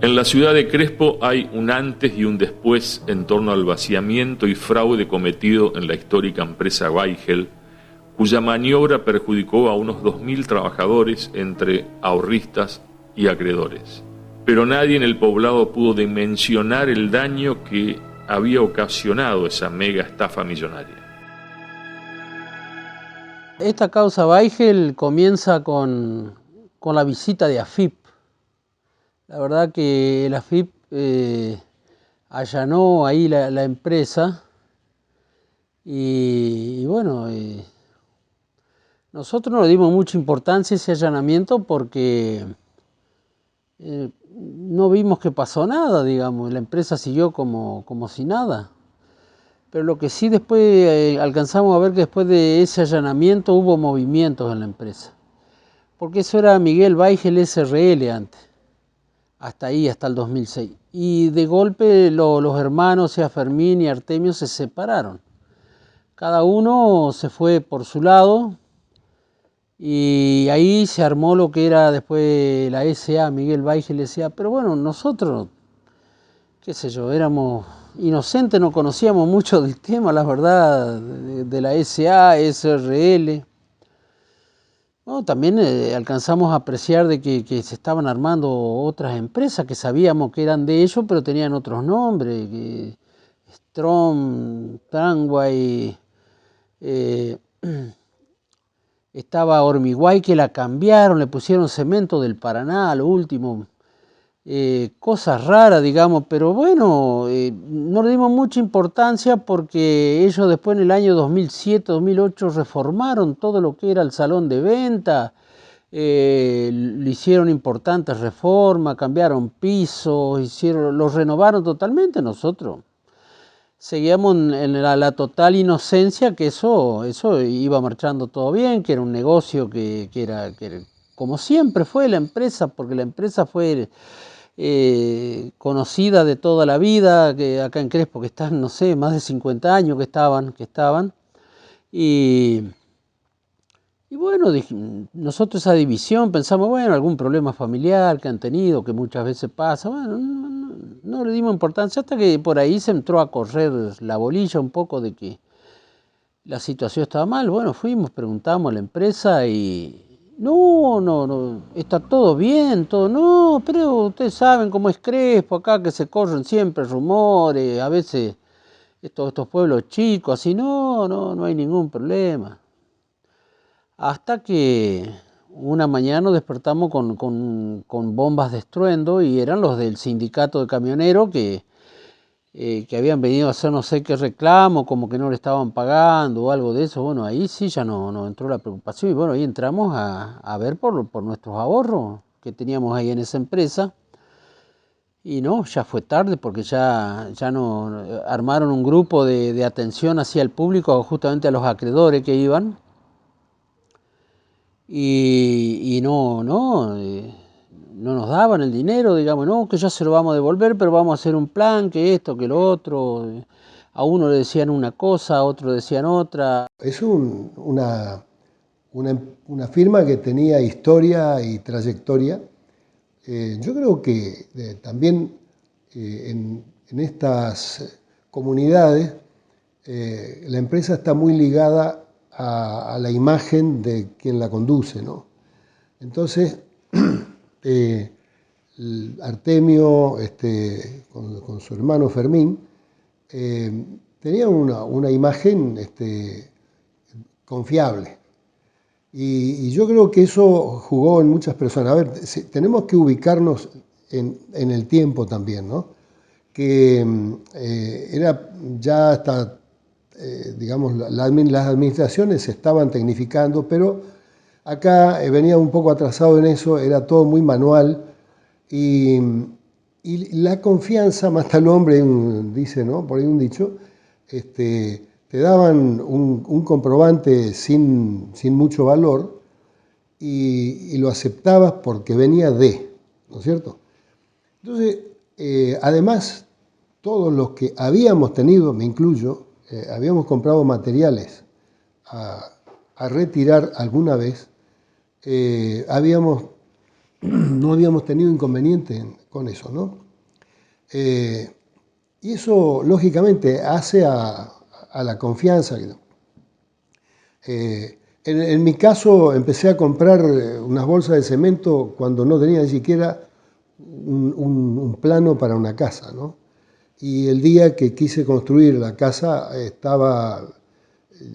En la ciudad de Crespo hay un antes y un después en torno al vaciamiento y fraude cometido en la histórica empresa Weigel, cuya maniobra perjudicó a unos 2.000 trabajadores entre ahorristas y acreedores. Pero nadie en el poblado pudo dimensionar el daño que había ocasionado esa mega estafa millonaria. Esta causa Weigel comienza con la visita de AFIP. La verdad que el AFIP allanó ahí la empresa y bueno, nosotros no le dimos mucha importancia a ese allanamiento porque no vimos que pasó nada, digamos, la empresa siguió como si nada. Pero lo que sí después alcanzamos a ver que después de ese allanamiento hubo movimientos en la empresa. Porque eso era Miguel Weigel SRL antes, hasta ahí, hasta el 2006. Y de golpe los hermanos, o sea, Fermín y Artemio, se separaron. Cada uno se fue por su lado y ahí se armó lo que era después la SA, Miguel Weigel SA. Pero bueno, nosotros, qué sé yo, éramos inocentes, no conocíamos mucho del tema, la verdad, de la SA, SRL. Bueno, también alcanzamos a apreciar de que se estaban armando otras empresas que sabíamos que eran de ellos, pero tenían otros nombres, que Strom, Tramway, estaba Ormiguay que la cambiaron, le pusieron Cemento del Paraná, lo último. Cosas raras, digamos, pero bueno, no le dimos mucha importancia porque ellos después en el año 2007, 2008 reformaron todo lo que era el salón de venta, le hicieron importantes reformas, cambiaron pisos, lo renovaron totalmente. Nosotros seguíamos en la total inocencia que eso iba marchando todo bien, que era un negocio que era como siempre fue la empresa, porque la empresa fue conocida de toda la vida, que acá en Crespo, que están, no sé, más de 50 años que estaban. Y bueno, nosotros esa división pensamos, bueno, algún problema familiar que han tenido, que muchas veces pasa, bueno, no le dimos importancia hasta que por ahí se entró a correr la bolilla un poco de que la situación estaba mal. Bueno, fuimos, preguntamos a la empresa y no, está todo bien, todo, no, pero ustedes saben cómo es Crespo acá, que se corren siempre rumores, a veces estos pueblos chicos, así, no hay ningún problema. Hasta que una mañana nos despertamos con bombas de estruendo y eran los del sindicato de camioneros que habían venido a hacer no sé qué reclamo, como que no le estaban pagando o algo de eso. Bueno, ahí sí ya no entró la preocupación y bueno, ahí entramos a ver por nuestros ahorros que teníamos ahí en esa empresa. Y no, ya fue tarde porque ya no armaron un grupo de atención hacia el público, justamente a los acreedores que iban. Y no nos daban el dinero, digamos, no, que ya se lo vamos a devolver, pero vamos a hacer un plan, que esto, que lo otro. A uno le decían una cosa, a otro decían otra. Es una firma que tenía historia y trayectoria. Yo creo que también en estas comunidades la empresa está muy ligada a la imagen de quien la conduce, ¿no? Entonces, Artemio, con su hermano Fermín, tenían una imagen confiable. Y yo creo que eso jugó en muchas personas. A ver, tenemos que ubicarnos en el tiempo también, ¿no? Que era ya hasta, digamos, las administraciones se estaban tecnificando, pero acá venía un poco atrasado en eso, era todo muy manual y la confianza mata al hombre, dice, ¿no? Por ahí un dicho, te daban un comprobante sin mucho valor y lo aceptabas porque venía ¿no es cierto? Entonces, además, todos los que habíamos tenido, me incluyo, habíamos comprado materiales a retirar alguna vez, no habíamos tenido inconveniente con eso, ¿no? Y eso, lógicamente, hace a la confianza. En mi caso, empecé a comprar unas bolsas de cemento cuando no tenía ni siquiera un plano para una casa, ¿no? Y el día que quise construir la casa estaba,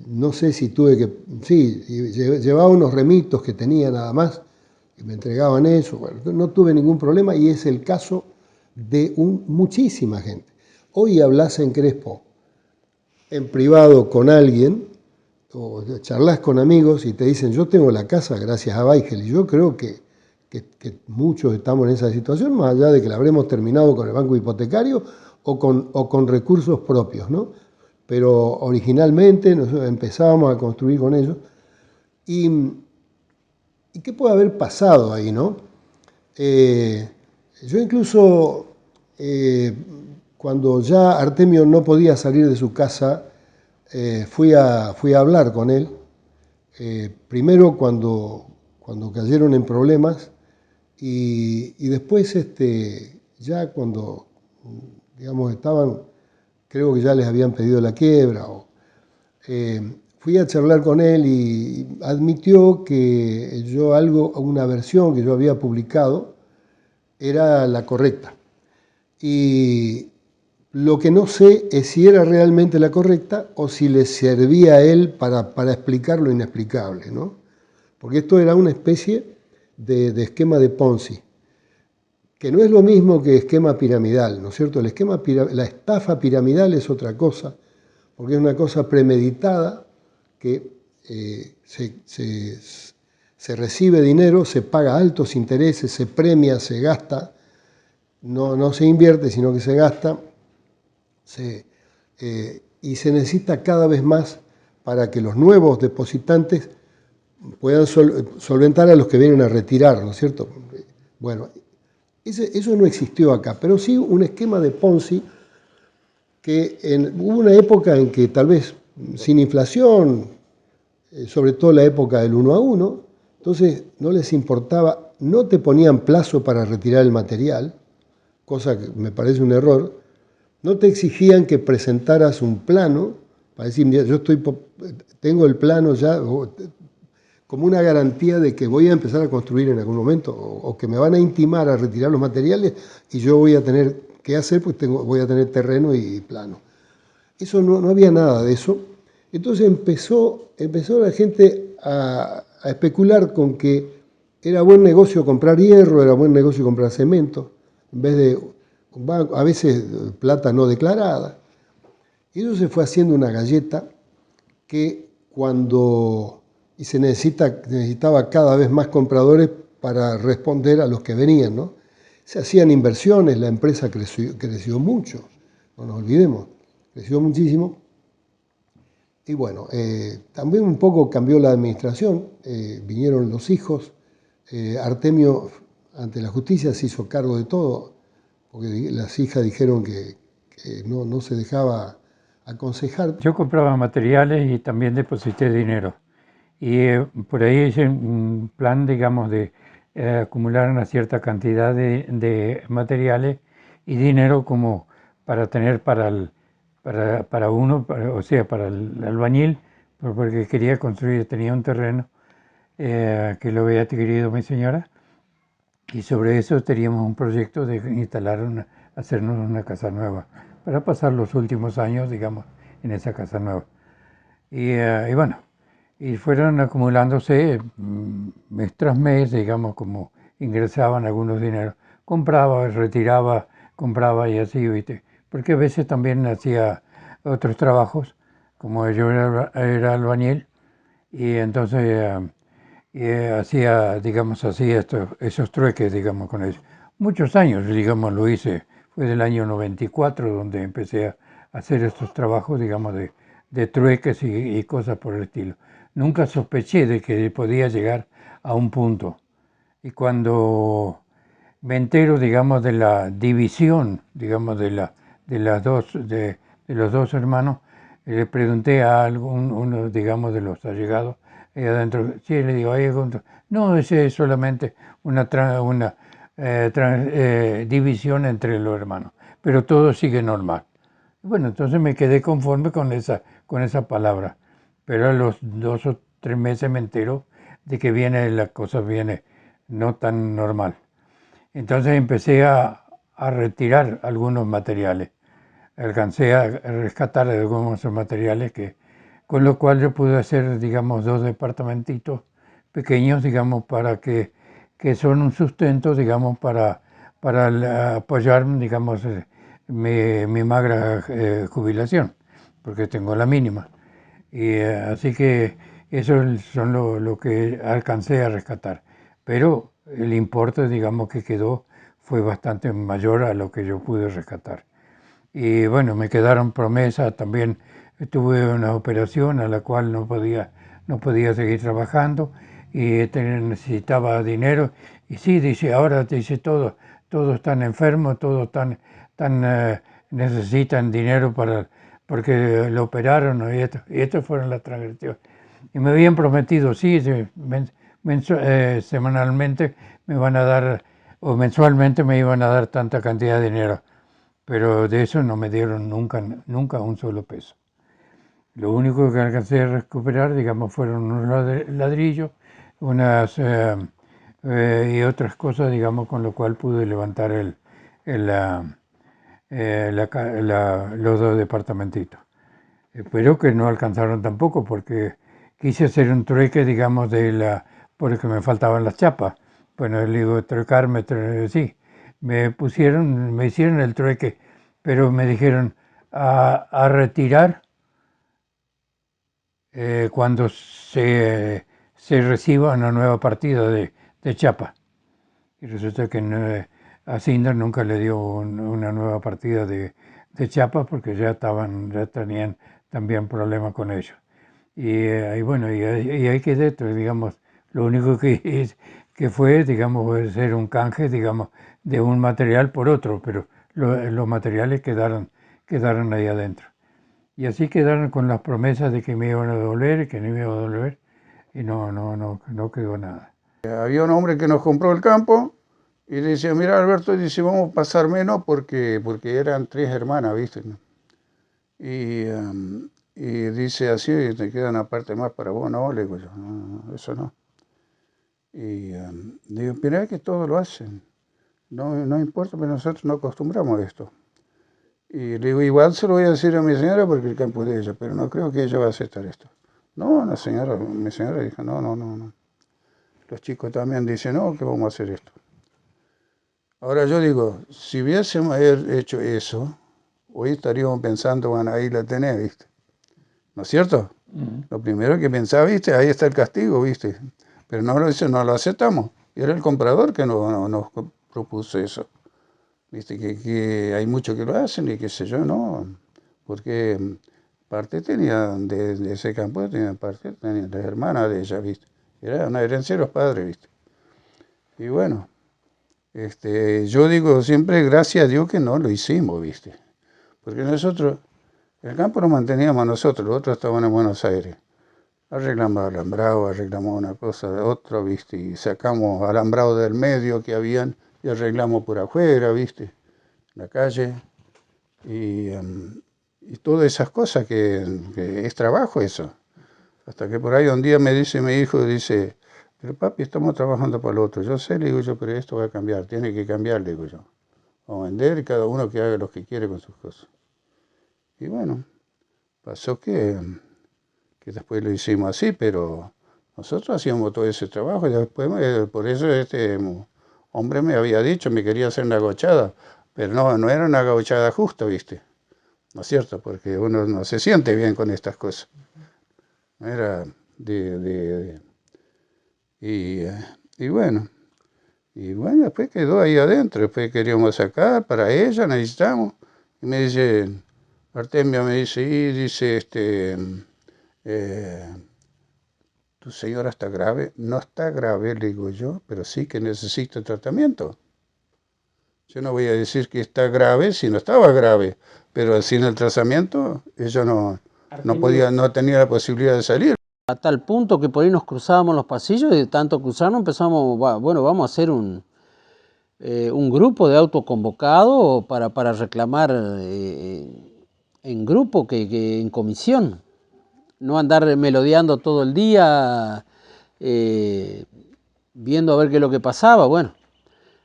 no sé si tuve que, sí, llevaba unos remitos que tenía nada más, y me entregaban eso, bueno, no tuve ningún problema y es el caso de muchísima gente. Hoy hablas en Crespo, en privado con alguien, o charlas con amigos y te dicen, yo tengo la casa gracias a Weigel, y yo creo que muchos estamos en esa situación, más allá de que la habremos terminado con el banco hipotecario o con recursos propios, ¿no? Pero originalmente nosotros empezábamos a construir con ellos. ¿Y qué puede haber pasado ahí, no? Yo incluso, cuando ya Artemio no podía salir de su casa, fui a hablar con él. Primero cuando cayeron en problemas y después ya cuando, digamos, estaban, creo que ya les habían pedido la quiebra. Fui a charlar con él y admitió que una versión que yo había publicado era la correcta. Y lo que no sé es si era realmente la correcta o si le servía a él para explicar lo inexplicable, ¿no? Porque esto era una especie de esquema de Ponzi, que no es lo mismo que esquema piramidal, ¿no es cierto? La estafa piramidal es otra cosa, porque es una cosa premeditada que se recibe dinero, se paga altos intereses, se premia, se gasta, no se invierte, sino que se gasta, y se necesita cada vez más para que los nuevos depositantes puedan solventar a los que vienen a retirar, ¿no es cierto? Bueno, eso no existió acá, pero sí un esquema de Ponzi que hubo una época en que tal vez sin inflación, sobre todo la época del 1 a 1, entonces no les importaba, no te ponían plazo para retirar el material, cosa que me parece un error, no te exigían que presentaras un plano para decir, mira, yo tengo el plano ya, como una garantía de que voy a empezar a construir en algún momento, o que me van a intimar a retirar los materiales y yo voy a tener que hacer porque voy a tener terreno y plano. Eso no había nada de eso. Entonces empezó la gente a especular con que era buen negocio comprar hierro, era buen negocio comprar cemento, en vez de a veces plata no declarada. Y eso se fue haciendo una galleta que y se necesitaba cada vez más compradores para responder a los que venían, ¿no? Se hacían inversiones, la empresa creció mucho, no nos olvidemos, creció muchísimo. Y bueno, también un poco cambió la administración, vinieron los hijos, Artemio ante la justicia se hizo cargo de todo, porque las hijas dijeron que no se dejaba aconsejar. Yo compraba materiales y también deposité dinero. Y por ahí hice un plan, digamos, de acumular una cierta cantidad de materiales y dinero como para tener para el albañil, porque quería construir, tenía un terreno que lo había adquirido mi señora, y sobre eso teníamos un proyecto de hacernos una casa nueva, para pasar los últimos años, digamos, en esa casa nueva. Y bueno, y fueron acumulándose mes tras mes, digamos, como ingresaban algunos dineros. Compraba, retiraba, compraba y así, ¿viste? Porque a veces también hacía otros trabajos, como yo era albañil, y entonces hacía, digamos así, esos trueques, digamos, con ellos. Muchos años, digamos, lo hice. Fue del año 94 donde empecé a hacer estos trabajos, digamos, de trueques y cosas por el estilo. Nunca sospeché de que podía llegar a un punto. Y cuando me entero, digamos, de la división, digamos, de los dos hermanos, le pregunté a uno, digamos, de los allegados, ahí adentro, sí, le digo, no, ese es solamente una división entre los hermanos, pero todo sigue normal. Bueno, entonces me quedé conforme con esa palabra, pero a los 2 o 3 meses me entero de que la cosa viene no tan normal. Entonces empecé a retirar algunos materiales. Alcancé a rescatar algunos materiales con lo cual yo pude hacer, digamos, 2 departamentitos pequeños, digamos, que son un sustento, digamos, para apoyar, digamos, mi magra jubilación, porque tengo la mínima. Y así que eso son lo que alcancé a rescatar. Pero el importe, digamos, que quedó fue bastante mayor a lo que yo pude rescatar. Y bueno, me quedaron promesas, también tuve una operación a la cual no podía seguir trabajando y necesitaba dinero. Y sí, dice, ahora dice todos están enfermos, necesitan dinero porque lo operaron, ¿no? Y estas fueron las transgresiones. Y me habían prometido, sí, semanalmente me van a dar, o mensualmente me iban a dar tanta cantidad de dinero, pero de eso no me dieron nunca un solo peso. Lo único que alcancé a recuperar, digamos, fueron unos ladrillos, y otras cosas, digamos, con lo cual pude levantar los 2 departamentitos. Pero que no alcanzaron tampoco, porque quise hacer un trueque, digamos, porque me faltaban las chapas. Bueno, le digo, sí. Me hicieron el trueque, pero me dijeron a retirar cuando se reciba una nueva partida de chapa. Y resulta que a Cinder nunca le dio una nueva partida de chapa porque ya tenían también problemas con ellos. Y bueno, y ahí quedé, digamos, lo único que fue, digamos, ser un canje, digamos, de un material por otro, pero los materiales quedaron ahí adentro. Y así quedaron con las promesas de que me iban a devolver y que no me iban a devolver, y no quedó nada. Había un hombre que nos compró el campo y le decía, mira Alberto, dice, vamos a pasar menos porque eran 3 hermanas, ¿viste? Y dice así, te queda una parte más para vos, no, le digo yo, no, eso no. Y digo, pero es que todos lo hacen, no importa, pero nosotros no acostumbramos a esto. Y le digo, igual se lo voy a decir a mi señora porque el campo es de ella, pero no creo que ella va a aceptar esto. No, mi señora dijo, no. Los chicos también dicen, no, que vamos a hacer esto. Ahora yo digo, si hubiésemos hecho eso, hoy estaríamos pensando, bueno, ahí la tenés, ¿viste? ¿No es cierto? Lo primero que pensaba, ¿viste? Ahí está el castigo, ¿viste? Pero no lo aceptamos. Y era el comprador que nos propuso eso. ¿Viste? Que hay muchos que lo hacen y qué sé yo, ¿no? Porque parte tenía de ese campo, tenía las hermanas de ella, ¿viste? Era una herencia de los padres, ¿viste? Y bueno, yo digo siempre gracias a Dios que no lo hicimos, ¿viste? Porque nosotros, el campo lo manteníamos nosotros, los otros estaban en Buenos Aires. Arreglamos alambrado, arreglamos una cosa de otra, ¿viste? Y sacamos alambrado del medio que habían y arreglamos por afuera, ¿viste? La calle. Y todas esas cosas que es trabajo eso. Hasta que por ahí un día me dice mi hijo, dice, pero papi, estamos trabajando para el otro. Yo sé, le digo yo, pero esto va a cambiar, tiene que cambiar, le digo yo. Vamos a vender y cada uno que haga lo que quiere con sus cosas. Y bueno, pasó que después lo hicimos así, pero nosotros hacíamos todo ese trabajo y después, por eso este hombre me había dicho, me quería hacer una gauchada, pero no era una gauchada justa, ¿viste? ¿No es cierto? Porque uno no se siente bien con estas cosas. No era y bueno, después quedó ahí adentro, después queríamos sacar para ella, necesitamos, y me dice, Artemio me dice, y dice, tu señora está grave. No está grave, le digo yo, pero sí que necesita tratamiento. Yo no voy a decir que está grave si no estaba grave, pero sin el tratamiento ella no tenía la posibilidad de salir. A tal punto que por ahí nos cruzábamos los pasillos y de tanto cruzarnos empezamos, bueno, vamos a hacer un grupo de autoconvocados para reclamar en grupo que en comisión. No andar melodeando todo el día, viendo a ver qué es lo que pasaba. Bueno,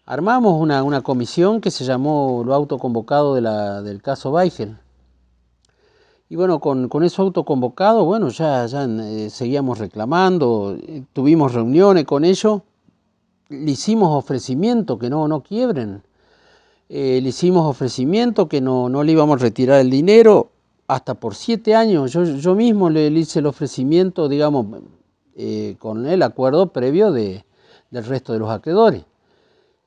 armamos una comisión que se llamó lo autoconvocado del caso Weigel. Y bueno, con eso autoconvocado, bueno, ya seguíamos reclamando, tuvimos reuniones con ellos, le hicimos ofrecimiento que no quiebren, le hicimos ofrecimiento que no le íbamos a retirar el dinero hasta por 7 años. Yo mismo le hice el ofrecimiento, digamos, con el acuerdo previo del resto de los acreedores.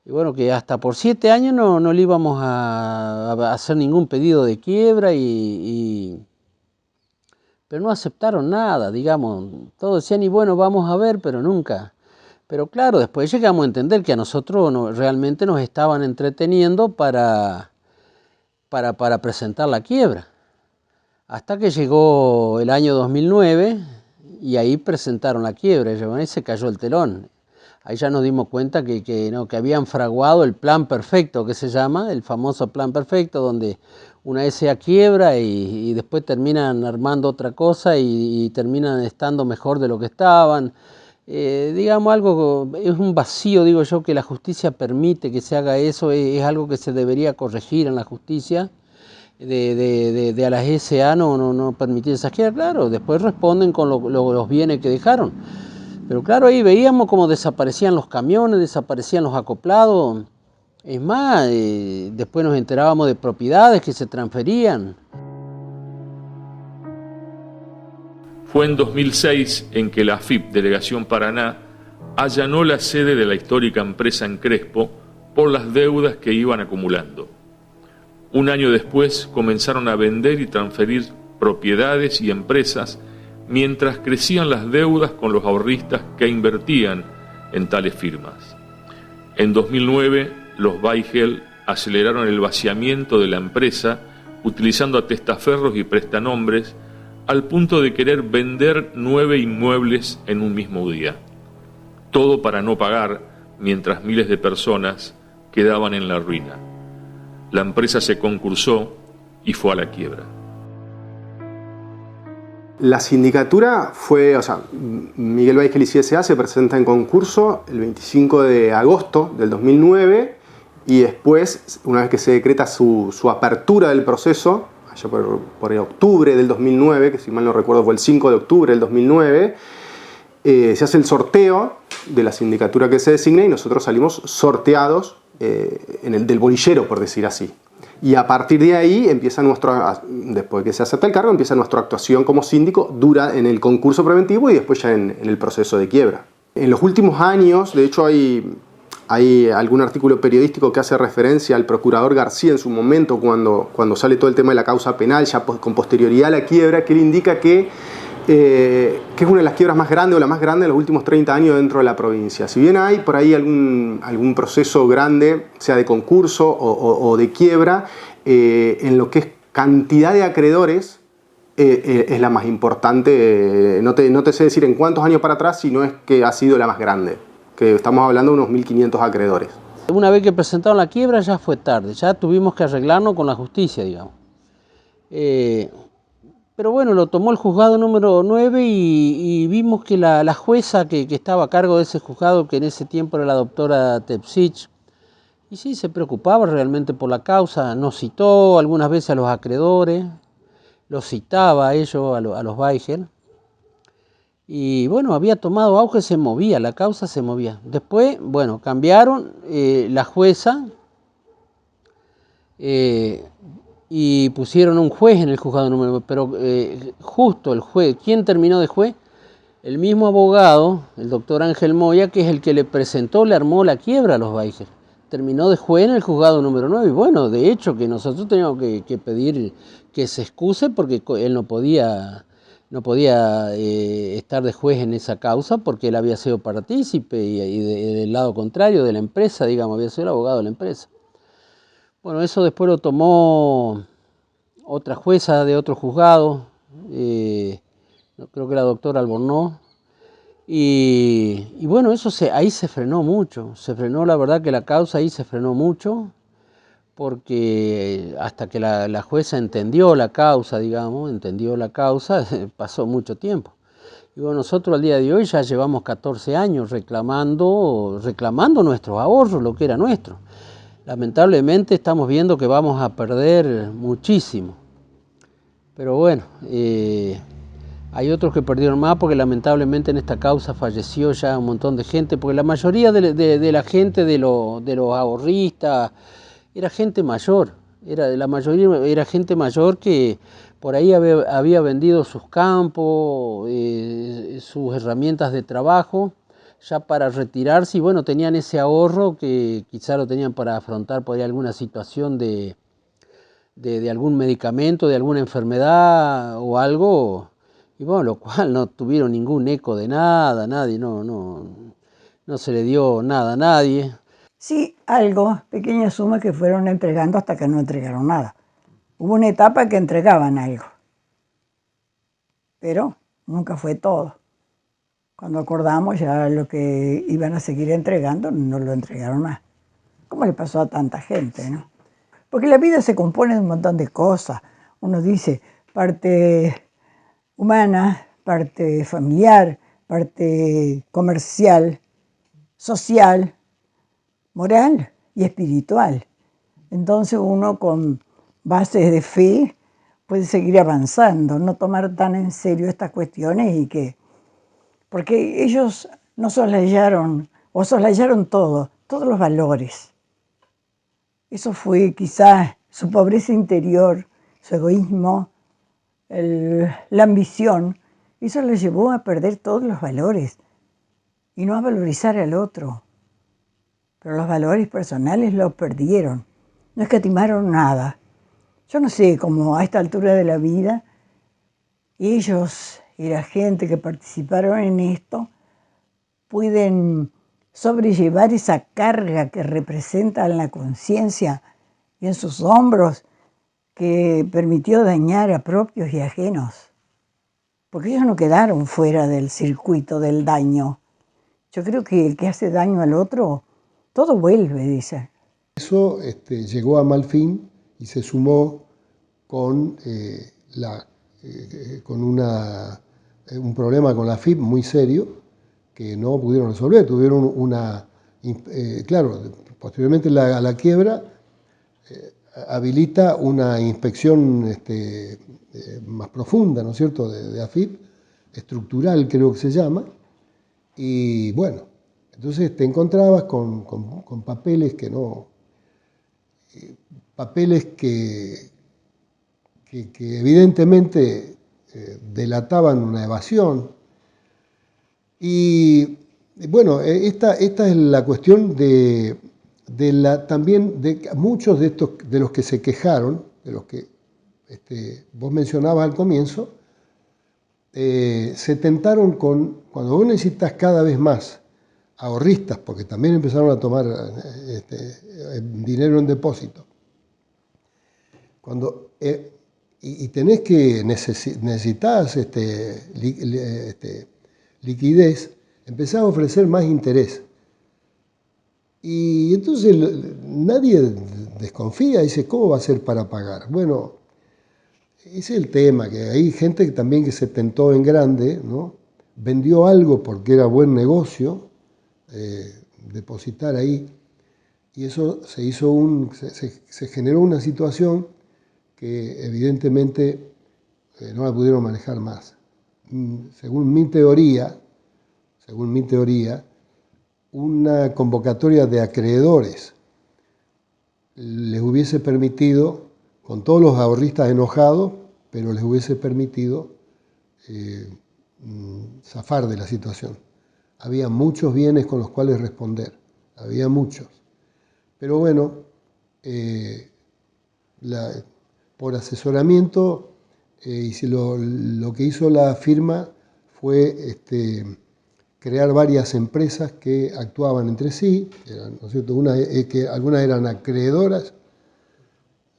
Y bueno, que hasta por 7 años no le íbamos a hacer ningún pedido de quiebra pero no aceptaron nada, digamos. Todos decían, y bueno, vamos a ver, pero nunca. Pero claro, después llegamos a entender que a nosotros realmente nos estaban entreteniendo para presentar la quiebra. Hasta que llegó el año 2009 y ahí presentaron la quiebra, y ahí se cayó el telón. Ahí ya nos dimos cuenta que habían fraguado el plan perfecto, que se llama, el famoso plan perfecto, donde una SA quiebra y después terminan armando otra cosa y terminan estando mejor de lo que estaban. Digamos, algo, es un vacío, digo yo, que la justicia permite que se haga eso, es algo que se debería corregir en la justicia, de a las SA no permitir esas quiebras. Claro, después responden con los bienes que dejaron. Pero claro, ahí veíamos cómo desaparecían los camiones, desaparecían los acoplados. Es más, después nos enterábamos de propiedades que se transferían. Fue en 2006 en que la AFIP, Delegación Paraná, allanó la sede de la histórica empresa en Crespo por las deudas que iban acumulando. Un año después comenzaron a vender y transferir propiedades y empresas mientras crecían las deudas con los ahorristas que invertían en tales firmas. En 2009, los Weigel aceleraron el vaciamiento de la empresa utilizando atestaferros y prestanombres al punto de querer vender 9 inmuebles en un mismo día. Todo para no pagar, mientras miles de personas quedaban en la ruina. La empresa se concursó y fue a la quiebra. La sindicatura fue, Miguel Weigel y CSA se presenta en concurso el 25 de agosto del 2009 y después, una vez que se decreta su apertura del proceso, allá por octubre del 2009, que si mal no recuerdo fue el 5 de octubre del 2009, se hace el sorteo de la sindicatura que se designa y nosotros salimos sorteados del bolillero, por decir así. Y a partir de ahí empieza después que se acepta el cargo, empieza nuestra actuación como síndico, dura en el concurso preventivo y después ya en el proceso de quiebra. En los últimos años, de hecho hay algún artículo periodístico que hace referencia al procurador García en su momento cuando sale todo el tema de la causa penal, ya con posterioridad a la quiebra, que él indica que es una de las quiebras más grandes o la más grande de los últimos 30 años dentro de la provincia. Si bien hay por ahí algún proceso grande, sea de concurso o de quiebra, en lo que es cantidad de acreedores es la más importante. No te sé decir en cuántos años para atrás, sino es que ha sido la más grande, que estamos hablando de unos 1.500 acreedores. Una vez que presentaron la quiebra ya fue tarde, ya tuvimos que arreglarnos con la justicia, digamos. Pero bueno, lo tomó el juzgado número 9 y vimos que la jueza que estaba a cargo de ese juzgado, que en ese tiempo era la doctora Tepsich, y sí, se preocupaba realmente por la causa, nos citó algunas veces a los acreedores, los citaba a ellos, a los Weigel, y bueno, había tomado auge, se movía, la causa se movía. Después, bueno, cambiaron la jueza, y pusieron un juez en el juzgado número 9, pero justo el juez, ¿quién terminó de juez? El mismo abogado, el doctor Ángel Moya, que es el que le armó la quiebra a los Weigel. Terminó de juez en el juzgado número 9, y bueno, de hecho que nosotros teníamos que pedir que se excuse porque él no podía estar de juez en esa causa porque él había sido partícipe y del lado contrario de la empresa, digamos, había sido el abogado de la empresa. Bueno, eso después lo tomó otra jueza de otro juzgado, creo que la doctora Albornoz, Y bueno, ahí se frenó mucho, se frenó, la verdad que la causa ahí se frenó mucho, porque hasta que la jueza entendió la causa, digamos, pasó mucho tiempo. Y bueno, nosotros al día de hoy ya llevamos 14 años reclamando nuestros ahorros, lo que era nuestro. Lamentablemente estamos viendo que vamos a perder muchísimo. Pero bueno, hay otros que perdieron más porque lamentablemente en esta causa falleció ya un montón de gente, porque la mayoría de la gente, de los ahorristas, era gente mayor. La mayoría era gente mayor que por ahí había vendido sus campos, sus herramientas de trabajo, ya para retirarse, y bueno, tenían ese ahorro que quizá lo tenían para afrontar por ahí alguna situación de algún medicamento, de alguna enfermedad o algo, y bueno, lo cual no tuvieron ningún eco de nada, nadie, no se le dio nada a nadie. Sí, algo, pequeñas sumas que fueron entregando hasta que no entregaron nada. Hubo una etapa que entregaban algo, pero nunca fue todo. Cuando acordamos ya lo que iban a seguir entregando, no lo entregaron más. Como le pasó a tanta gente, ¿no? Porque la vida se compone de un montón de cosas. Uno dice parte humana, parte familiar, parte comercial, social, moral y espiritual. Entonces uno con bases de fe puede seguir avanzando, no tomar tan en serio estas cuestiones porque ellos no soslayaron, o soslayaron todos los valores. Eso fue quizás su pobreza interior, su egoísmo, la ambición. Eso les llevó a perder todos los valores y no a valorizar al otro. Pero los valores personales los perdieron, no escatimaron nada. Yo no sé cómo a esta altura de la vida ellos y la gente que participaron en esto pueden sobrellevar esa carga que representa en la conciencia y en sus hombros, que permitió dañar a propios y ajenos. Porque ellos no quedaron fuera del circuito del daño. Yo creo que el que hace daño al otro, todo vuelve, dice. Eso llegó a mal fin y se sumó con, con un problema con la AFIP muy serio que no pudieron resolver. Tuvieron claro, posteriormente a la quiebra habilita una inspección más profunda, ¿no es cierto?, de AFIP, estructural creo que se llama, y bueno, entonces te encontrabas con papeles que no, papeles que evidentemente delataban una evasión. Y bueno, esta es la cuestión también de muchos de los que se quejaron, de los que vos mencionabas al comienzo, se tentaron cuando vos necesitas cada vez más ahorristas, porque también empezaron a tomar dinero en depósito. Y tenés que necesitas liquidez, empezás a ofrecer más interés. Y entonces nadie desconfía, dice, ¿cómo va a ser para pagar? Bueno, ese es el tema, que hay gente también que se tentó en grande, ¿no? Vendió algo porque era buen negocio, depositar ahí, y eso se generó una situación que evidentemente no la pudieron manejar más. Según mi teoría, una convocatoria de acreedores les hubiese permitido, con todos los ahorristas enojados, pero les hubiese permitido zafar de la situación. Había muchos bienes con los cuales responder, había muchos. Pero bueno, por asesoramiento, lo que hizo la firma fue crear varias empresas que actuaban entre sí, ¿no es cierto? Algunas eran acreedoras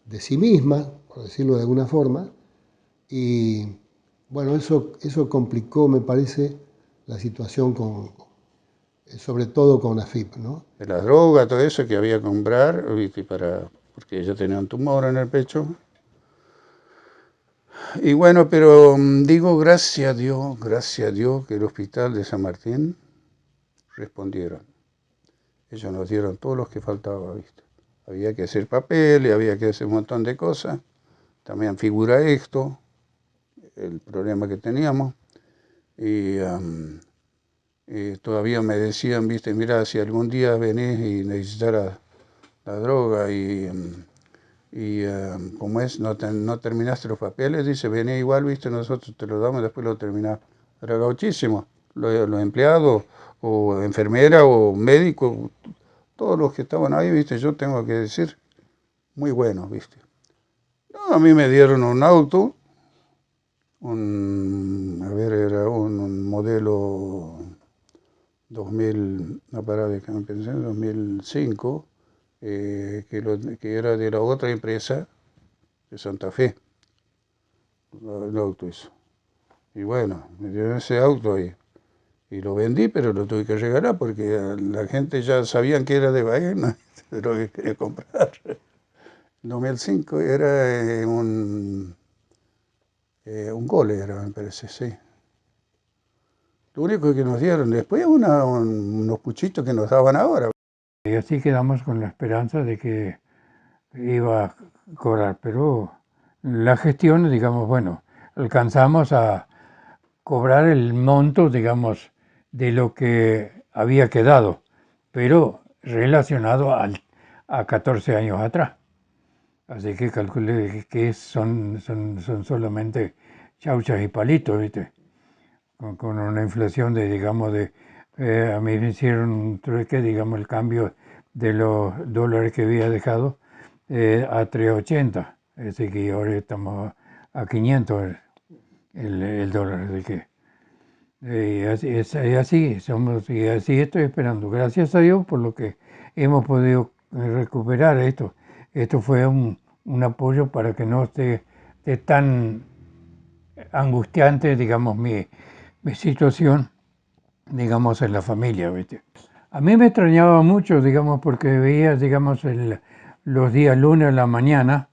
de sí mismas, por decirlo de alguna forma, y bueno, eso complicó, me parece, situación sobre todo con AFIP, ¿no? De la droga, todo eso que había que comprar, ¿viste? Porque ella tenía un tumor en el pecho. Y bueno, pero digo, gracias a Dios que el hospital de San Martín respondieron. Ellos nos dieron todos los que faltaba, ¿viste? Había que hacer papeles, había que hacer un montón de cosas. También figura esto, el problema que teníamos. Y todavía me decían, ¿viste? Mira, si algún día venís y necesitaras la droga y como es, no terminaste los papeles, dice, vení igual, ¿viste? Nosotros te lo damos y después lo terminás. Era gauchísimo. Los empleados, o enfermera, o médico, todos los que estaban ahí, ¿viste? Yo tengo que decir, muy buenos, ¿viste? No, a mí me dieron un auto, era un modelo 2005, que era de la otra empresa de Santa Fe, el auto eso. Y bueno, me dieron ese auto ahí. Y lo vendí, pero lo tuve que regalar porque la gente ya sabían que era de Bahía, de lo que quería comprar. En 2005 era un Gol, me parece, sí. Lo único que nos dieron después unos puchitos que nos daban ahora. Y así quedamos con la esperanza de que iba a cobrar, pero la gestión, digamos, bueno, alcanzamos a cobrar el monto, digamos, de lo que había quedado, pero relacionado a 14 años atrás. Así que calculé que son solamente chauchas y palitos, ¿viste? Con una inflación de, digamos, a mí me hicieron un trueque, digamos, el cambio de los dólares que había dejado a 3.80. Así que ahora estamos a 500 el dólar. Así que y así estoy esperando. Gracias a Dios por lo que hemos podido recuperar esto. Esto fue un apoyo para que no esté tan angustiante, digamos, mi situación, digamos, en la familia, ¿viste? A mí me extrañaba mucho, digamos, porque veía, digamos, los días lunes a la mañana,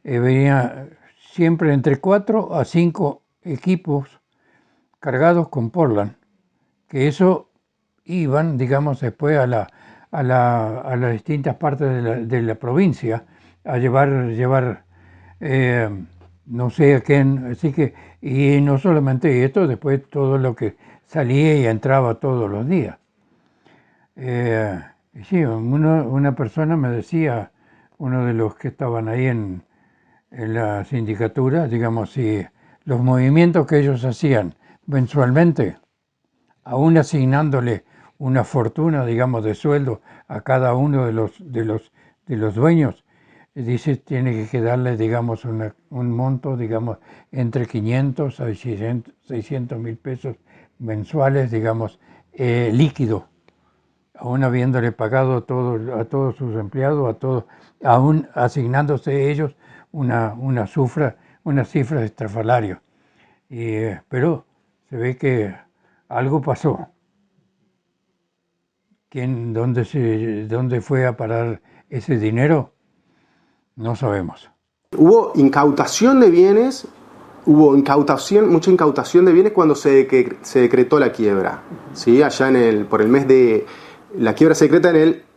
veía siempre entre 4 a 5 equipos cargados con Portland, que eso iban, digamos, después a las distintas partes de la provincia a llevar no sé a quién, así que, y no solamente esto, después todo lo que salía y entraba todos los días. Sí, una persona me decía, uno de los que estaban ahí en la sindicatura, digamos, si los movimientos que ellos hacían mensualmente, aún asignándole una fortuna, digamos, de sueldo a cada uno de los dueños, dice, tiene que darle, digamos, un monto, digamos, entre 500 a 600 mil pesos mensuales, digamos, líquido, aún habiéndole pagado a todos sus empleados, aún asignándose ellos una cifra de estrafalario. Pero se ve que algo pasó. ¿Dónde fue a parar ese dinero? No sabemos. Hubo incautación de bienes, mucha incautación de bienes cuando se decretó la quiebra. ¿Sí? Allá por el mes de... La quiebra se decreta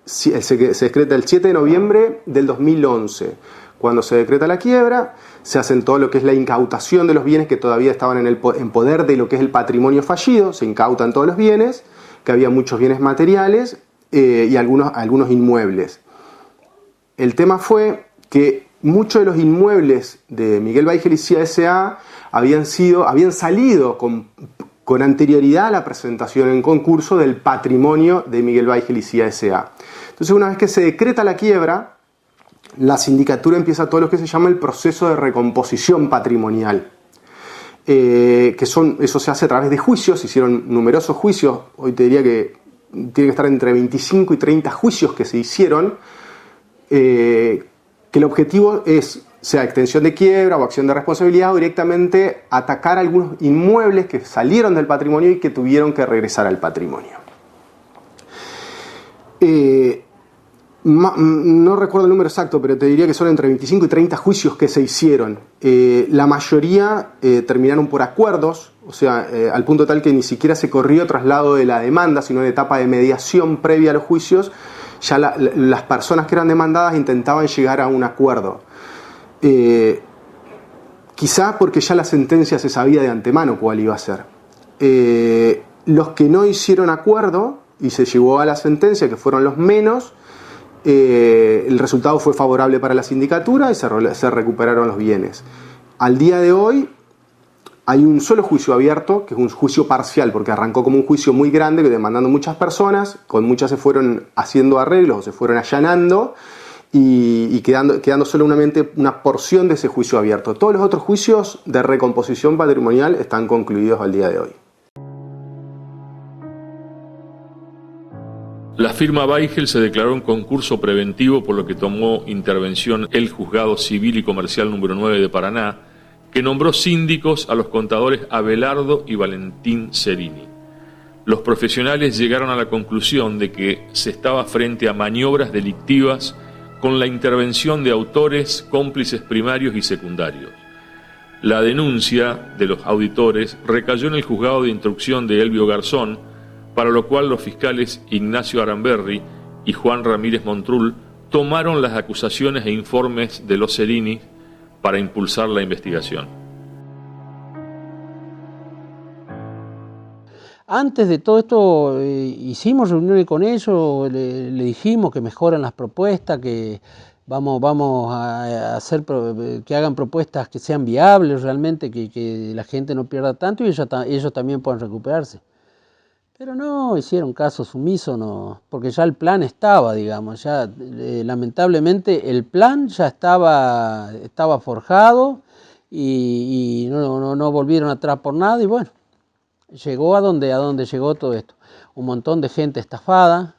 se decreta el 7 de noviembre del 2011. Cuando se decreta la quiebra, se hacen todo lo que es la incautación de los bienes que todavía estaban en poder de lo que es el patrimonio fallido. Se incautan todos los bienes, que había muchos bienes materiales y algunos inmuebles. El tema fue que muchos de los inmuebles de Miguel Weigel y Cía S.A. habían salido con anterioridad a la presentación en concurso del patrimonio de Miguel Weigel y Cía S.A. Entonces, una vez que se decreta la quiebra, la sindicatura empieza todo lo que se llama el proceso de recomposición patrimonial. Eso se hace a través de juicios, se hicieron numerosos juicios, hoy te diría que tiene que estar entre 25 y 30 juicios que se hicieron, que el objetivo es sea extensión de quiebra o acción de responsabilidad, o directamente atacar algunos inmuebles que salieron del patrimonio y que tuvieron que regresar al patrimonio. No recuerdo el número exacto, pero te diría que son entre 25 y 30 juicios que se hicieron. La mayoría terminaron por acuerdos, o sea, al punto tal que ni siquiera se corrió traslado de la demanda, sino en etapa de mediación previa a los juicios. Ya las personas que eran demandadas intentaban llegar a un acuerdo. Quizá porque ya la sentencia se sabía de antemano cuál iba a ser. Los que no hicieron acuerdo y se llegó a la sentencia, que fueron los menos, el resultado fue favorable para la sindicatura y se recuperaron los bienes. Al día de hoy hay un solo juicio abierto, que es un juicio parcial, porque arrancó como un juicio muy grande, demandando muchas personas, con muchas se fueron haciendo arreglos, se fueron allanando, y quedando solamente una porción de ese juicio abierto. Todos los otros juicios de recomposición patrimonial están concluidos al día de hoy. La firma Weigel se declaró en concurso preventivo, por lo que tomó intervención el Juzgado Civil y Comercial número 9 de Paraná, que nombró síndicos a los contadores Abelardo y Valentín Cerini. Los profesionales llegaron a la conclusión de que se estaba frente a maniobras delictivas con la intervención de autores, cómplices primarios y secundarios. La denuncia de los auditores recayó en el juzgado de instrucción de Elvio Garzón, para lo cual los fiscales Ignacio Aramberri y Juan Ramírez Montrul tomaron las acusaciones e informes de los Cerini para impulsar la investigación. Antes de todo esto hicimos reuniones con ellos, le dijimos que mejoran las propuestas, que vamos a hacer que hagan propuestas que sean viables realmente, que la gente no pierda tanto y ellos también puedan recuperarse. Pero no hicieron caso sumiso, no, porque ya el plan estaba, digamos, ya lamentablemente el plan ya estaba forjado y no volvieron atrás por nada, y bueno, llegó a donde llegó todo esto. Un montón de gente estafada,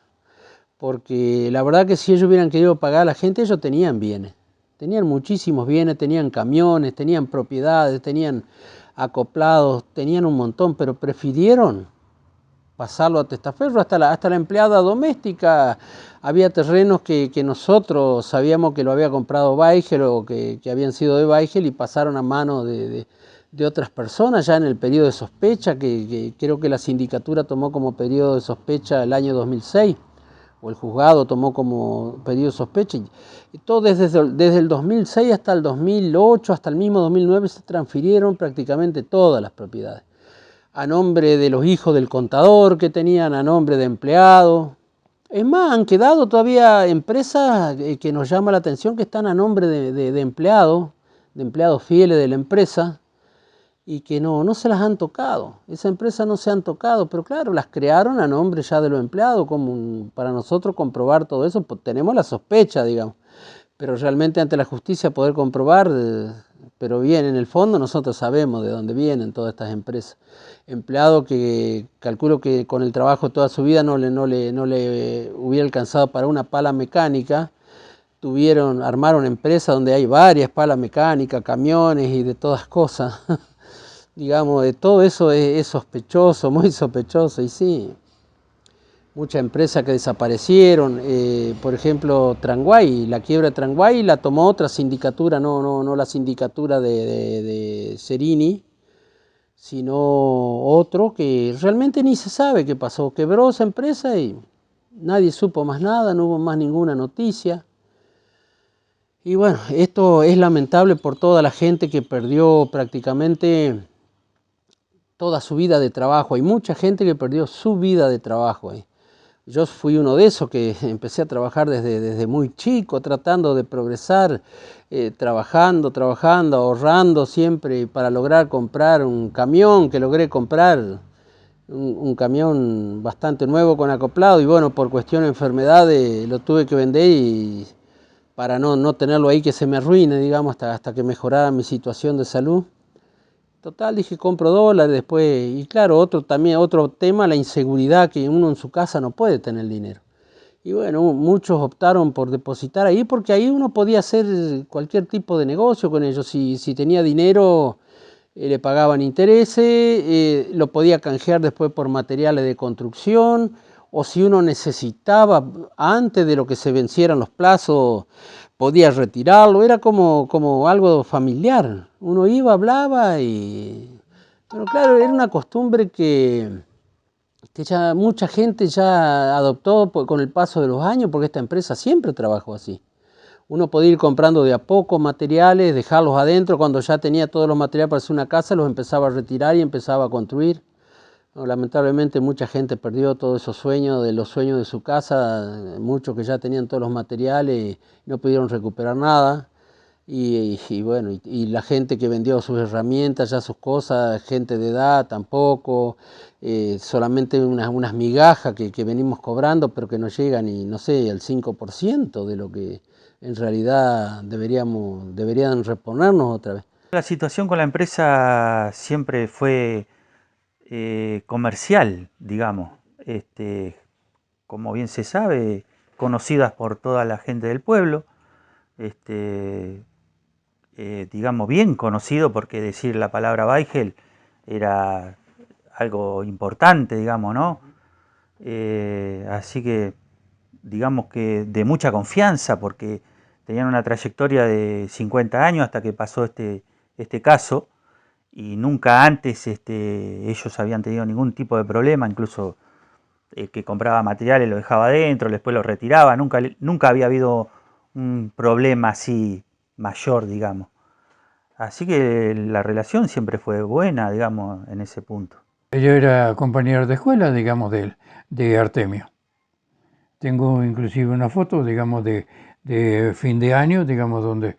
porque la verdad que si ellos hubieran querido pagar a la gente, ellos tenían bienes, tenían muchísimos bienes, tenían camiones, tenían propiedades, tenían acoplados, tenían un montón, pero prefirieron pasarlo a testaferro. Hasta la empleada doméstica, había terrenos que nosotros sabíamos que lo había comprado Weigel o que habían sido de Weigel y pasaron a manos de otras personas ya en el periodo de sospecha, que creo que la sindicatura tomó como periodo de sospecha el año 2006, o el juzgado tomó como periodo de sospecha, y todo desde el 2006 hasta el 2008, hasta el mismo 2009, se transfirieron prácticamente todas las propiedades a nombre de los hijos del contador, que tenían a nombre de empleados. Es más, han quedado todavía empresas que nos llama la atención, que están a nombre de empleados fieles de la empresa, y que no se las han tocado. Esas empresas no se han tocado, pero claro, las crearon a nombre ya de los empleados, como para nosotros comprobar todo eso, pues tenemos la sospecha, digamos, pero realmente ante la justicia poder comprobar, pero bien, en el fondo nosotros sabemos de dónde vienen todas estas empresas. Empleados que calculo que con el trabajo toda su vida no le hubiera alcanzado para una pala mecánica, armaron empresas donde hay varias palas mecánicas, camiones y de todas cosas. Digamos, de todo eso es sospechoso, muy sospechoso, y sí, muchas empresas que desaparecieron, por ejemplo, Tranguay, la quiebra de Tranguay la tomó otra sindicatura, no la sindicatura de Cerini, sino otro que realmente ni se sabe qué pasó. Quebró esa empresa y nadie supo más nada, no hubo más ninguna noticia. Y bueno, esto es lamentable por toda la gente que perdió prácticamente toda su vida de trabajo. Hay mucha gente que perdió su vida de trabajo. Yo fui uno de esos que empecé a trabajar desde muy chico, tratando de progresar, trabajando, ahorrando siempre para lograr comprar un camión, que logré comprar un camión bastante nuevo con acoplado, y bueno, por cuestión de enfermedades lo tuve que vender y para no tenerlo ahí que se me arruine, digamos, hasta que mejorara mi situación de salud. Total, dije, compro dólares después, y claro, otro tema, la inseguridad, que uno en su casa no puede tener dinero. Y bueno, muchos optaron por depositar ahí porque ahí uno podía hacer cualquier tipo de negocio con ellos. Si tenía dinero, le pagaban intereses, lo podía canjear después por materiales de construcción, o si uno necesitaba antes de lo que se vencieran los plazos, podía retirarlo. Era como algo familiar. Uno iba, hablaba y... Pero claro, era una costumbre que ya mucha gente ya adoptó con el paso de los años, porque esta empresa siempre trabajó así. Uno podía ir comprando de a poco materiales, dejarlos adentro, cuando ya tenía todos los materiales para hacer una casa, los empezaba a retirar y empezaba a construir. No, lamentablemente mucha gente perdió todos esos sueños, de los sueños de su casa, muchos que ya tenían todos los materiales y no pudieron recuperar nada. Y bueno, y la gente que vendió sus herramientas, ya sus cosas, gente de edad tampoco, solamente unas migajas que venimos cobrando, pero que no llegan ni, no sé, al 5% de lo que en realidad deberían reponernos otra vez. La situación con la empresa siempre fue comercial, digamos. Como bien se sabe, conocidas por toda la gente del pueblo. Digamos, bien conocido, porque decir la palabra Weigel era algo importante, digamos, ¿no? Así que, digamos que de mucha confianza, porque tenían una trayectoria de 50 años hasta que pasó este caso, y nunca antes ellos habían tenido ningún tipo de problema, incluso el que compraba materiales lo dejaba adentro, después lo retiraba, nunca había habido un problema así mayor, digamos. Así que la relación siempre fue buena, digamos, en ese punto. Yo era compañero de escuela, digamos, de Artemio. Tengo inclusive una foto, digamos, de fin de año, digamos, donde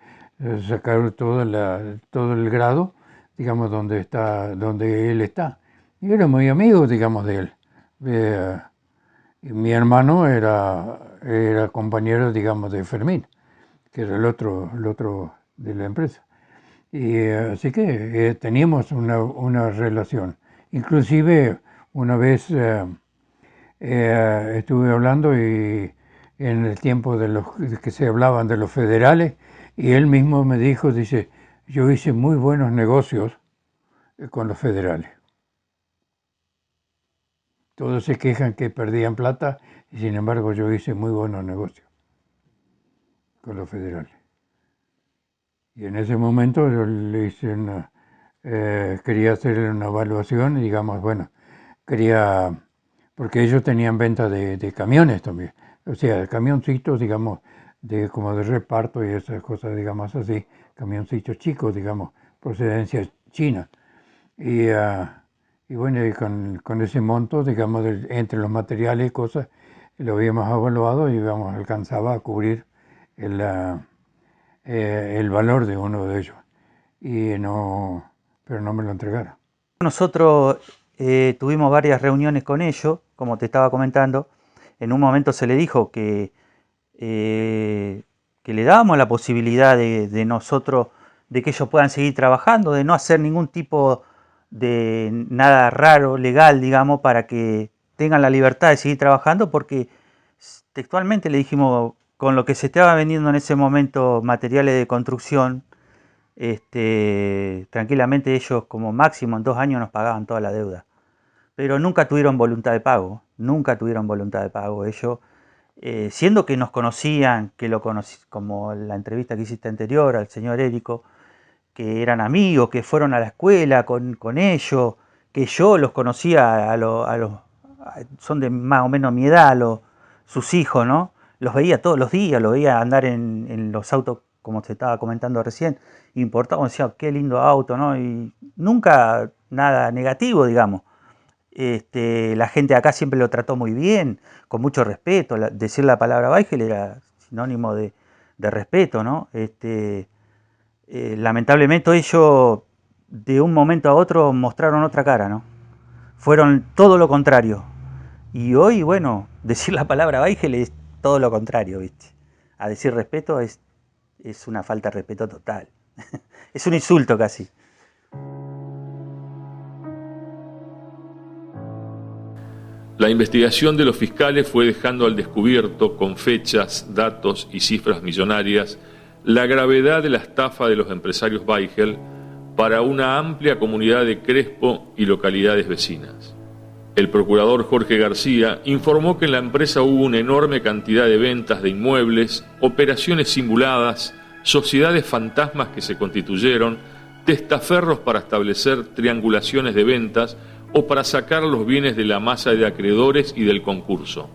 sacaron todo el grado, digamos, donde él está. Y era muy amigo, digamos, de él. Y mi hermano era compañero, digamos, de Fermín, que era el otro de la empresa. Y así que teníamos una relación. Inclusive una vez estuve hablando y en el tiempo de que se hablaban de los federales, y él mismo me dijo, dice, yo hice muy buenos negocios con los federales. Todos se quejan que perdían plata y sin embargo yo hice muy buenos negocios con los federales. Y en ese momento yo le hice quería hacer una evaluación y digamos, bueno, porque ellos tenían venta de camiones también, o sea, camioncitos, digamos, como de reparto y esas cosas, digamos así, camioncitos chicos, digamos, procedencia china. Y bueno, y con ese monto, digamos, entre los materiales y cosas, lo habíamos evaluado y digamos, alcanzaba a cubrir el valor de uno de ellos. Pero no me lo entregaron. Nosotros tuvimos varias reuniones con ellos, como te estaba comentando. En un momento se le dijo que le dábamos la posibilidad de nosotros, de que ellos puedan seguir trabajando, de no hacer ningún tipo de nada raro, legal, digamos, para que tengan la libertad de seguir trabajando, porque textualmente le dijimos, con lo que se estaba vendiendo en ese momento, materiales de construcción, tranquilamente ellos como máximo en 2 años nos pagaban toda la deuda. Pero nunca tuvieron voluntad de pago, ellos, siendo que nos conocían, como la entrevista que hiciste anterior al señor Érico, que eran amigos, que fueron a la escuela con ellos, que yo los conocía son de más o menos mi edad, sus hijos, ¿no? Los veía todos los días, los veía andar en los autos, como se estaba comentando recién, importados, decía, qué lindo auto, ¿no? Y nunca nada negativo, digamos. La gente de acá siempre lo trató muy bien, con mucho respeto. Decir la palabra Weigel era sinónimo de respeto, ¿no? Lamentablemente ellos de un momento a otro mostraron otra cara, ¿no? Fueron todo lo contrario. Y hoy, bueno, decir la palabra Weigel es todo lo contrario, ¿viste? A decir respeto es una falta de respeto total. Es un insulto casi. La investigación de los fiscales fue dejando al descubierto, con fechas, datos y cifras millonarias, la gravedad de la estafa de los empresarios Weigel para una amplia comunidad de Crespo y localidades vecinas. El procurador Jorge García informó que en la empresa hubo una enorme cantidad de ventas de inmuebles, operaciones simuladas, sociedades fantasmas que se constituyeron, testaferros para establecer triangulaciones de ventas o para sacar los bienes de la masa de acreedores y del concurso.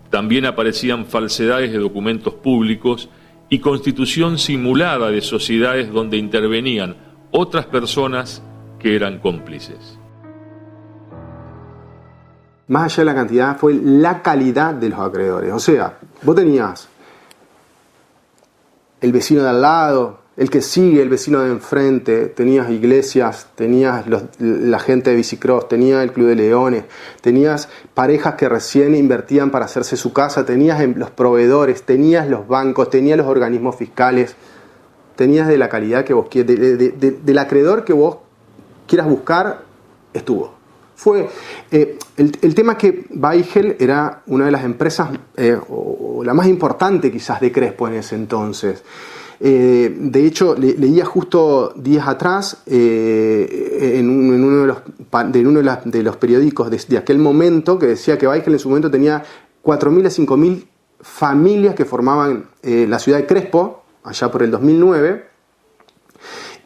También aparecían falsedades de documentos públicos y constitución simulada de sociedades donde intervenían otras personas que eran cómplices. Más allá de la cantidad, fue la calidad de los acreedores. O sea, vos tenías el vecino de al lado, el que sigue, el vecino de enfrente, tenías iglesias, tenías la gente de bicicross, tenías el Club de Leones, tenías parejas que recién invertían para hacerse su casa, tenías los proveedores, tenías los bancos, tenías los organismos fiscales, tenías de la calidad que vos quieras, del acreedor que vos quieras buscar, estuvo. Fue el tema que Weigel era una de las empresas, o la más importante quizás de Crespo en ese entonces. De hecho, leía justo días atrás en uno de los periódicos de aquel momento que decía que Weigel en su momento tenía 4.000 a 5.000 familias que formaban la ciudad de Crespo, allá por el 2009,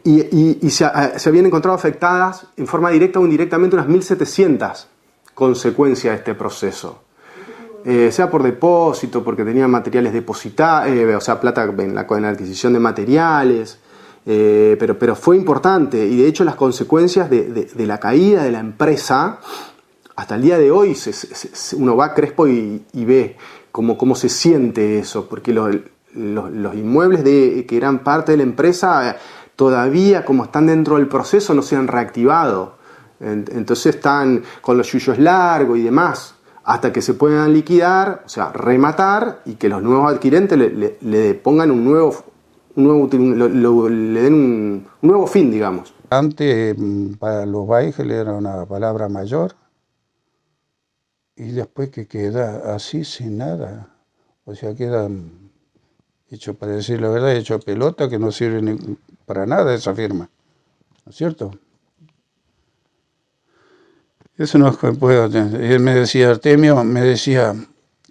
y se habían encontrado afectadas en forma directa o indirectamente unas 1.700 consecuencias de este proceso. Sea por depósito, porque tenían materiales depositados, o sea, plata en la adquisición de materiales, pero fue importante, y de hecho las consecuencias de la caída de la empresa, hasta el día de hoy uno va a Crespo y ve cómo se siente eso, porque los inmuebles que eran parte de la empresa todavía, como están dentro del proceso, no se han reactivado, entonces están con los yuyos largos y demás, hasta que se puedan liquidar, o sea, rematar, y que los nuevos adquirentes le pongan le den un nuevo fin, digamos. Antes, para los Weigel era una palabra mayor, y después que queda así sin nada, o sea, queda hecho, para decir la verdad, hecho pelota, que no sirve para nada esa firma, ¿no es cierto? Eso no puedo. Él me decía, Artemio,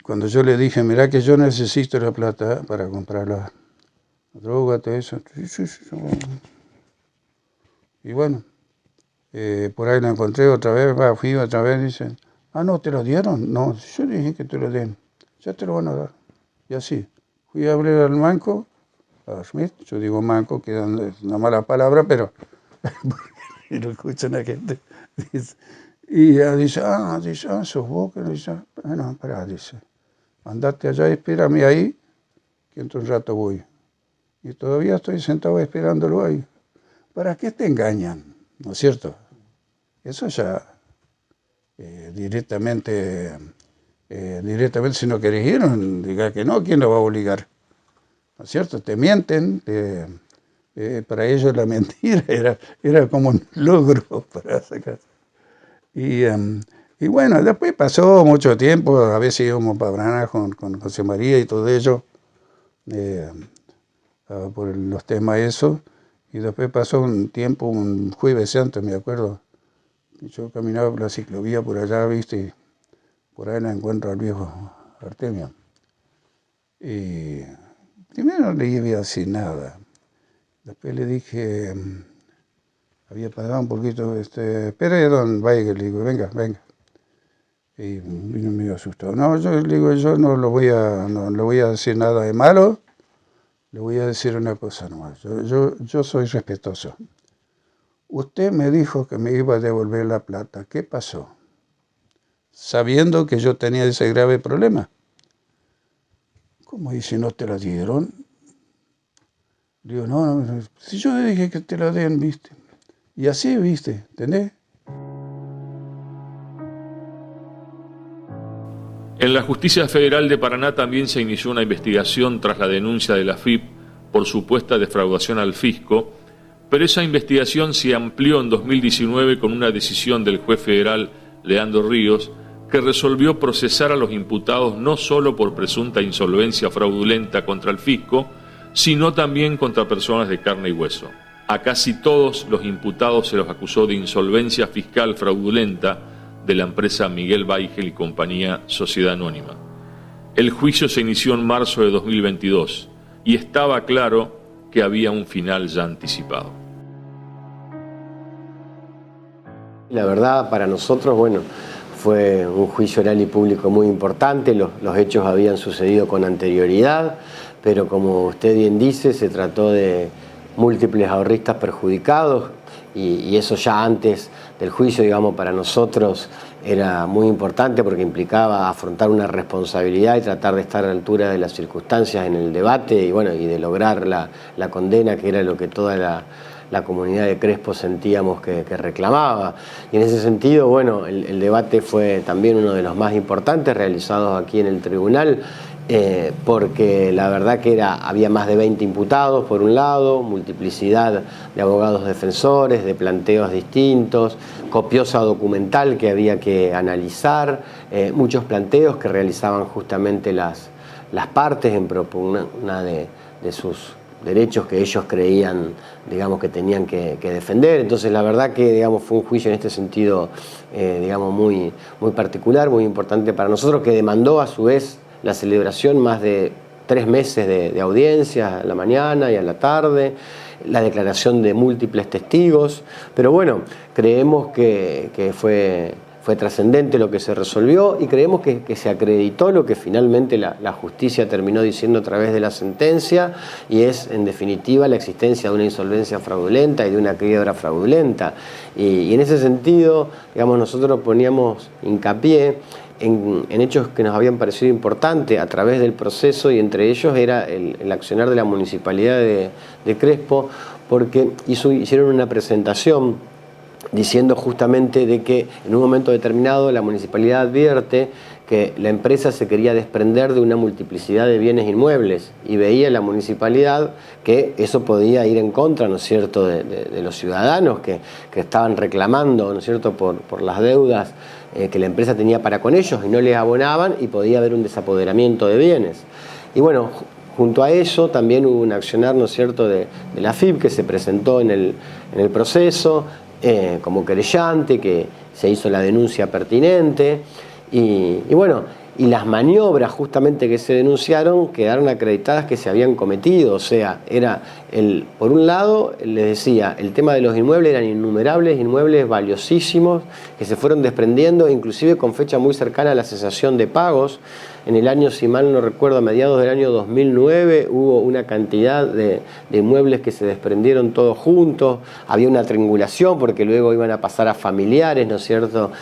cuando yo le dije, mirá que yo necesito la plata para comprar la droga, todo eso. Y bueno, por ahí lo encontré otra vez, fui otra vez, dicen, no, ¿te lo dieron? No, yo dije que te lo den, ya te lo van a dar. Y así, fui a abrir al banco, a Schmidt, yo digo banco, que es una mala palabra, pero y lo escuchan la gente, dice. Y ella dice, sos vos, que dice, bueno, pará, dice, andate allá y espérame ahí, que en un rato voy. Y todavía estoy sentado esperándolo ahí. ¿Para qué te engañan? ¿No es cierto? Eso ya directamente, si no querés ir, diga que no, ¿quién lo va a obligar? ¿No es cierto? Te mienten, para ellos la mentira era como un logro para sacar. Y bueno, después pasó mucho tiempo, a veces íbamos para Braná con José María y todo ello, por los temas esos, y después pasó un tiempo, un Jueves Santo, me acuerdo, yo caminaba por la ciclovía por allá, viste, y por ahí la encuentro al viejo Artemio. Y primero no le iba a decir nada, después le dije... había pagado un poquito, espere, don Weigel, le digo, venga. Y vino medio asustado. No, yo le digo, yo no le voy a decir nada de malo, le voy a decir una cosa nomás. Yo soy respetuoso. Usted me dijo que me iba a devolver la plata. ¿Qué pasó? Sabiendo que yo tenía ese grave problema. ¿Cómo? ¿Y si no te la dieron? Le digo, no, si yo dije que te la den, viste. Y así, viste, ¿entendés? En la Justicia Federal de Paraná también se inició una investigación tras la denuncia de la AFIP por supuesta defraudación al fisco, pero esa investigación se amplió en 2019 con una decisión del juez federal Leandro Ríos que resolvió procesar a los imputados no solo por presunta insolvencia fraudulenta contra el fisco, sino también contra personas de carne y hueso. A casi todos los imputados se los acusó de insolvencia fiscal fraudulenta de la empresa Miguel Baigel y Compañía Sociedad Anónima. El juicio se inició en marzo de 2022 y estaba claro que había un final ya anticipado. La verdad, para nosotros, bueno, fue un juicio oral y público muy importante. Los hechos habían sucedido con anterioridad, pero como usted bien dice, se trató de múltiples ahorristas perjudicados y eso ya antes del juicio, digamos, para nosotros era muy importante porque implicaba afrontar una responsabilidad y tratar de estar a la altura de las circunstancias en el debate y, bueno, y de lograr la condena, que era lo que toda la comunidad de Crespo sentíamos que reclamaba. Y en ese sentido, bueno, el debate fue también uno de los más importantes realizados aquí en el tribunal, porque la verdad que había más de 20 imputados por un lado, multiplicidad de abogados defensores, de planteos distintos, copiosa documental que había que analizar, muchos planteos que realizaban justamente las partes en propugna de sus derechos que ellos creían, digamos, que tenían que defender. Entonces la verdad que, digamos, fue un juicio en este sentido, digamos, muy particular, muy importante para nosotros, que demandó a su vez la celebración más de 3 meses de audiencias, a la mañana y a la tarde, la declaración de múltiples testigos, pero bueno, creemos que fue trascendente lo que se resolvió y creemos que se acreditó lo que finalmente la justicia terminó diciendo a través de la sentencia, y es en definitiva la existencia de una insolvencia fraudulenta y de una quiebra fraudulenta. Y en ese sentido, digamos, nosotros poníamos hincapié en hechos que nos habían parecido importantes a través del proceso, y entre ellos era el accionar de la Municipalidad de Crespo, porque hicieron una presentación diciendo justamente de que en un momento determinado la municipalidad advierte que la empresa se quería desprender de una multiplicidad de bienes inmuebles y veía la municipalidad que eso podía ir en contra, ¿no es cierto?, de los ciudadanos que estaban reclamando, ¿no es cierto?, por las deudas que la empresa tenía para con ellos y no les abonaban, y podía haber un desapoderamiento de bienes. Y bueno, junto a eso también hubo un accionar, ¿no es cierto?, de la AFIP, que se presentó en el proceso como querellante, que se hizo la denuncia pertinente y bueno, y las maniobras justamente que se denunciaron quedaron acreditadas que se habían cometido. O sea, era por un lado, les decía, el tema de los inmuebles, eran innumerables inmuebles valiosísimos que se fueron desprendiendo, inclusive con fecha muy cercana a la cesación de pagos. En el año, si mal no recuerdo, a mediados del año 2009 hubo una cantidad de inmuebles que se desprendieron todos juntos. Había una triangulación porque luego iban a pasar a familiares, ¿no es cierto?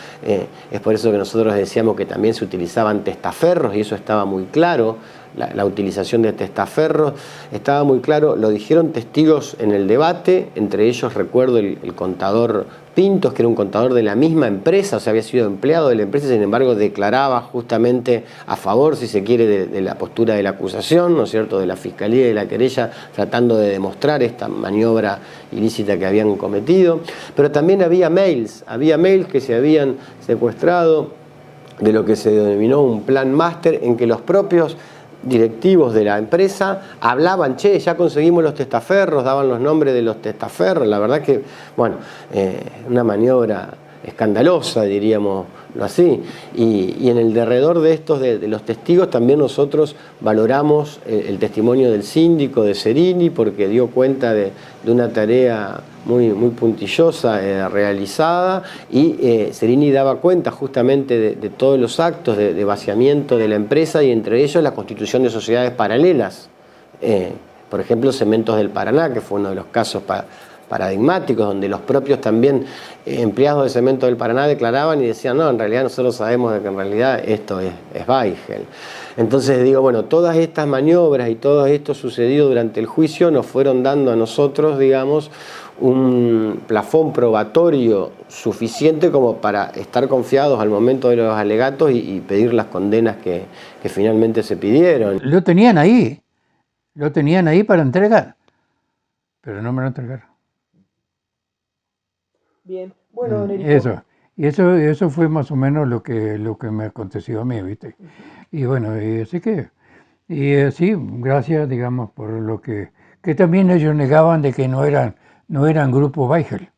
Es por eso que nosotros decíamos que también se utilizaban testaferros, y eso estaba muy claro. La utilización de testaferros estaba muy claro, lo dijeron testigos en el debate, entre ellos recuerdo el contador Pintos, que era un contador de la misma empresa, o sea, había sido empleado de la empresa, sin embargo declaraba justamente a favor, si se quiere, de la postura de la acusación, ¿no es cierto?, de la fiscalía y de la querella, tratando de demostrar esta maniobra ilícita que habían cometido. Pero también había mails que se habían secuestrado de lo que se denominó un plan máster, en que los propios directivos de la empresa hablaban, che, ya conseguimos los testaferros, daban los nombres de los testaferros. La verdad que, bueno, una maniobra escandalosa, diríamos así. Y en el derredor de estos, de los testigos, también nosotros valoramos el testimonio del síndico de Serini, porque dio cuenta de una tarea muy puntillosa realizada, y Serini daba cuenta justamente de todos los actos de vaciamiento de la empresa, y entre ellos la constitución de sociedades paralelas. Por ejemplo, Cementos del Paraná, que fue uno de los casos paradigmáticos, donde los propios también empleados de Cementos del Paraná declaraban y decían, no, en realidad nosotros sabemos de que en realidad esto es Baigel. Entonces digo, bueno, todas estas maniobras y todo esto sucedido durante el juicio nos fueron dando a nosotros, digamos, un plafón probatorio suficiente como para estar confiados al momento de los alegatos y pedir las condenas que finalmente se pidieron. Lo tenían ahí para entregar, pero no me lo entregaron. Bien, bueno, don Erico. Eso. Y eso fue más o menos lo que me aconteció a mí, ¿viste? Y bueno, y así que, sí, gracias, digamos, por lo que también ellos negaban de que no eran grupo Weigel,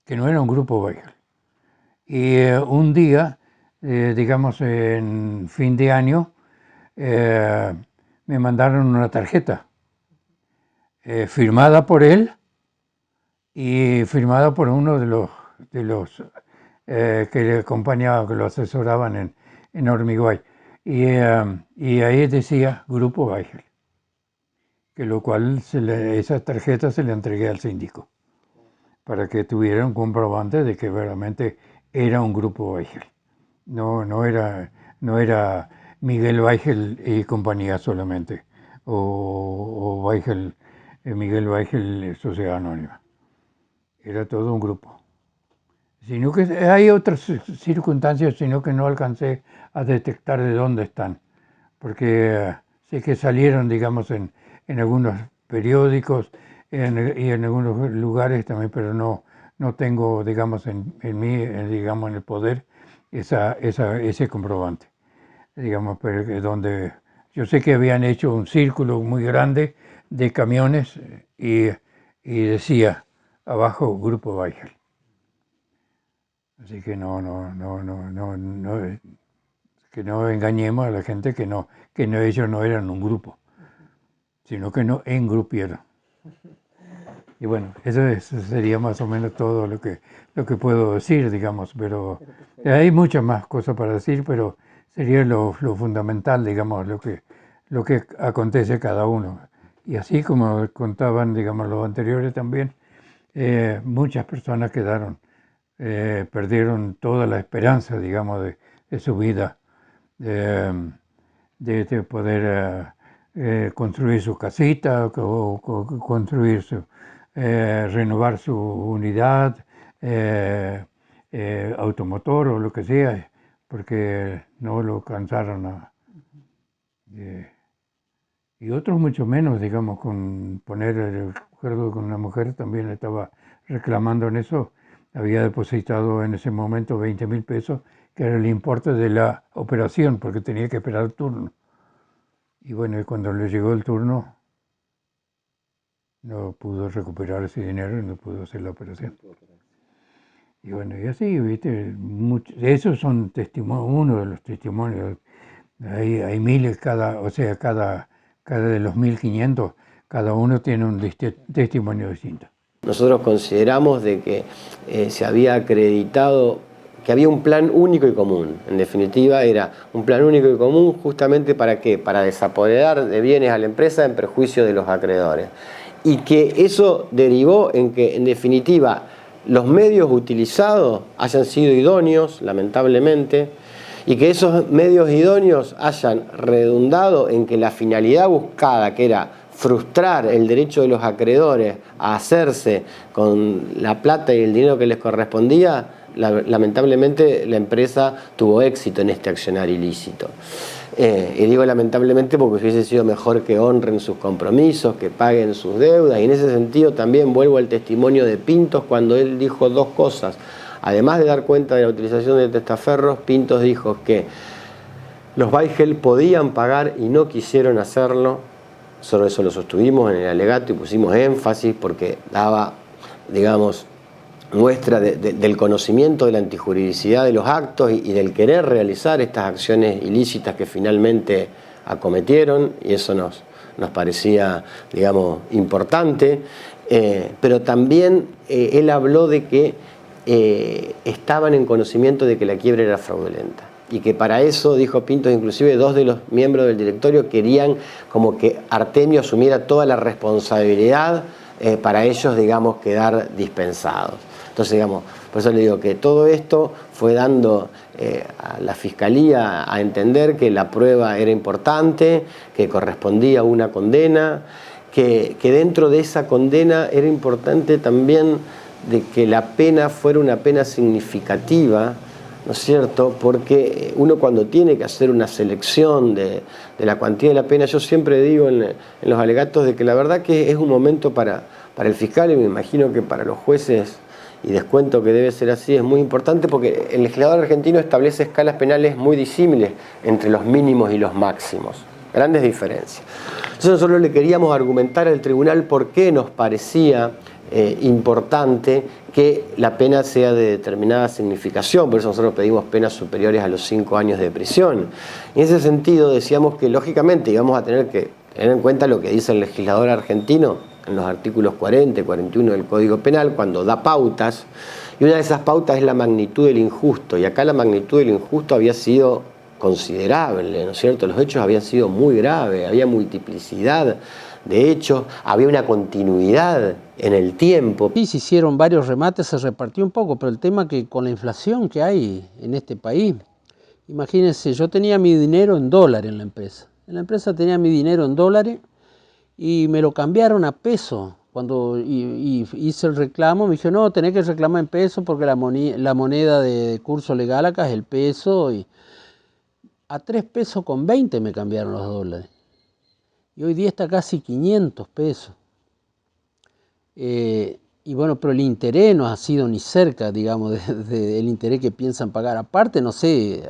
que no era un grupo Weigel. Y un día, digamos, en fin de año, me mandaron una tarjeta firmada por él y firmada por uno de los que le acompañaban, que lo asesoraban en Hormiguay. Y ahí decía Grupo Weigel, que lo cual esa tarjeta se la entregué al síndico, para que tuviera un comprobante de que realmente era un Grupo Weigel. No era Miguel Weigel y compañía solamente, o Weigel, Miguel Weigel, Sociedad Anónima. Era todo un grupo. Sino que hay otras circunstancias, sino que no alcancé a detectar de dónde están, porque sé que salieron, digamos, en algunos periódicos y en algunos lugares también, pero no tengo, digamos, en mí, digamos, en el poder, ese comprobante, digamos, pero donde yo sé que habían hecho un círculo muy grande de camiones y decía abajo Grupo Weigel. Así que que no engañemos a la gente que ellos no eran un grupo, sino que no engrupieron. Y bueno, eso sería más o menos todo lo que puedo decir, digamos, pero hay muchas más cosas para decir, pero sería lo fundamental, digamos, lo que acontece a cada uno. Y así como contaban, digamos, los anteriores también, muchas personas perdieron toda la esperanza, digamos, de su vida, de poder construir su casita o construir renovar su unidad, automotor o lo que sea, porque no lo alcanzaron y otros mucho menos, digamos, con poner, recuerdo que una mujer también estaba reclamando en eso, había depositado en ese momento 20.000 pesos, que era el importe de la operación, porque tenía que esperar el turno. Y bueno, y cuando le llegó el turno, no pudo recuperar ese dinero y no pudo hacer la operación. Y bueno, y así, ¿viste? Esos son uno de los testimonios. Hay miles cada de los 1.500, cada uno tiene un testimonio distinto. Nosotros consideramos de que se había acreditado que había un plan único y común. En definitiva, era un plan único y común justamente ¿para qué? Para desapoderar de bienes a la empresa en perjuicio de los acreedores. Y que eso derivó en que, en definitiva, los medios utilizados hayan sido idóneos, lamentablemente, y que esos medios idóneos hayan redundado en que la finalidad buscada, que era frustrar el derecho de los acreedores a hacerse con la plata y el dinero que les correspondía, lamentablemente la empresa tuvo éxito en este accionar ilícito. Y digo lamentablemente porque hubiese sido mejor que honren sus compromisos, que paguen sus deudas, y en ese sentido también vuelvo al testimonio de Pintos cuando él dijo dos cosas. Además de dar cuenta de la utilización de testaferros, Pintos dijo que los Weigel podían pagar y no quisieron hacerlo. Solo eso lo sostuvimos en el alegato y pusimos énfasis porque daba, digamos, muestra del conocimiento de la antijuridicidad de los actos y del querer realizar estas acciones ilícitas que finalmente acometieron, y eso nos parecía, digamos, importante. Pero también él habló de que estaban en conocimiento de que la quiebra era fraudulenta y que para eso, dijo Pintos, inclusive dos de los miembros del directorio querían como que Artemio asumiera toda la responsabilidad para ellos, digamos, quedar dispensados. Entonces, digamos, por eso le digo que todo esto fue dando a la Fiscalía a entender que la prueba era importante, que correspondía a una condena, que dentro de esa condena era importante también de que la pena fuera una pena significativa, ¿no es cierto? Porque uno cuando tiene que hacer una selección de la cuantía de la pena, yo siempre digo en los alegatos de que la verdad que es un momento para el fiscal y me imagino que para los jueces y descuento que debe ser así, es muy importante porque el legislador argentino establece escalas penales muy disímiles entre los mínimos y los máximos, grandes diferencias. Entonces nosotros le queríamos argumentar al tribunal por qué nos parecía importante que la pena sea de determinada significación, por eso nosotros pedimos penas superiores a los 5 años de prisión. Y en ese sentido decíamos que lógicamente íbamos a tener que tener en cuenta lo que dice el legislador argentino en los artículos 40 y 41 del Código Penal, cuando da pautas, y una de esas pautas es la magnitud del injusto, y acá la magnitud del injusto había sido considerable, ¿no es cierto? Los hechos habían sido muy graves, había multiplicidad de hechos, había una continuidad en el tiempo. Sí, se hicieron varios remates, se repartió un poco, pero el tema que con la inflación que hay en este país, imagínense, yo tenía mi dinero en dólares en la empresa tenía mi dinero en dólares, y me lo cambiaron a peso. Cuando hice el reclamo, me dijeron, no, tenés que reclamar en peso porque la moneda de curso legal acá es el peso. Y a 3 pesos con 20 me cambiaron los dólares. Y hoy día está casi 500 pesos. Y bueno, pero el interés no ha sido ni cerca, digamos, del interés que piensan pagar. Aparte, no sé...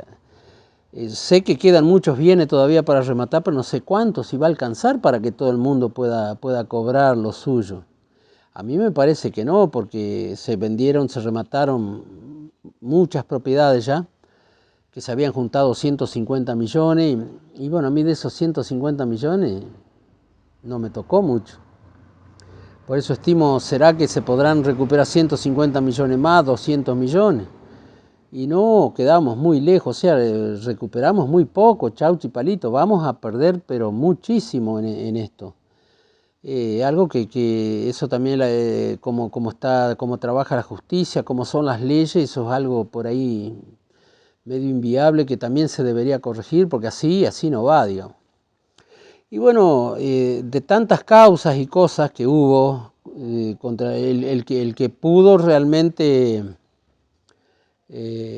sé que quedan muchos bienes todavía para rematar, pero no sé cuántos, si va a alcanzar para que todo el mundo pueda cobrar lo suyo. A mí me parece que no, porque se remataron muchas propiedades ya, que se habían juntado 150 millones, y bueno, a mí de esos 150 millones no me tocó mucho. Por eso estimo, ¿será que se podrán recuperar 150 millones más, 200 millones? Y no, quedamos muy lejos, o sea, recuperamos muy poco, chauchi palito, vamos a perder pero muchísimo en esto. Algo que eso también, cómo trabaja la justicia, cómo son las leyes, eso es algo por ahí medio inviable que también se debería corregir, porque así no va, digamos. Y bueno, de tantas causas y cosas que hubo, contra el que pudo realmente...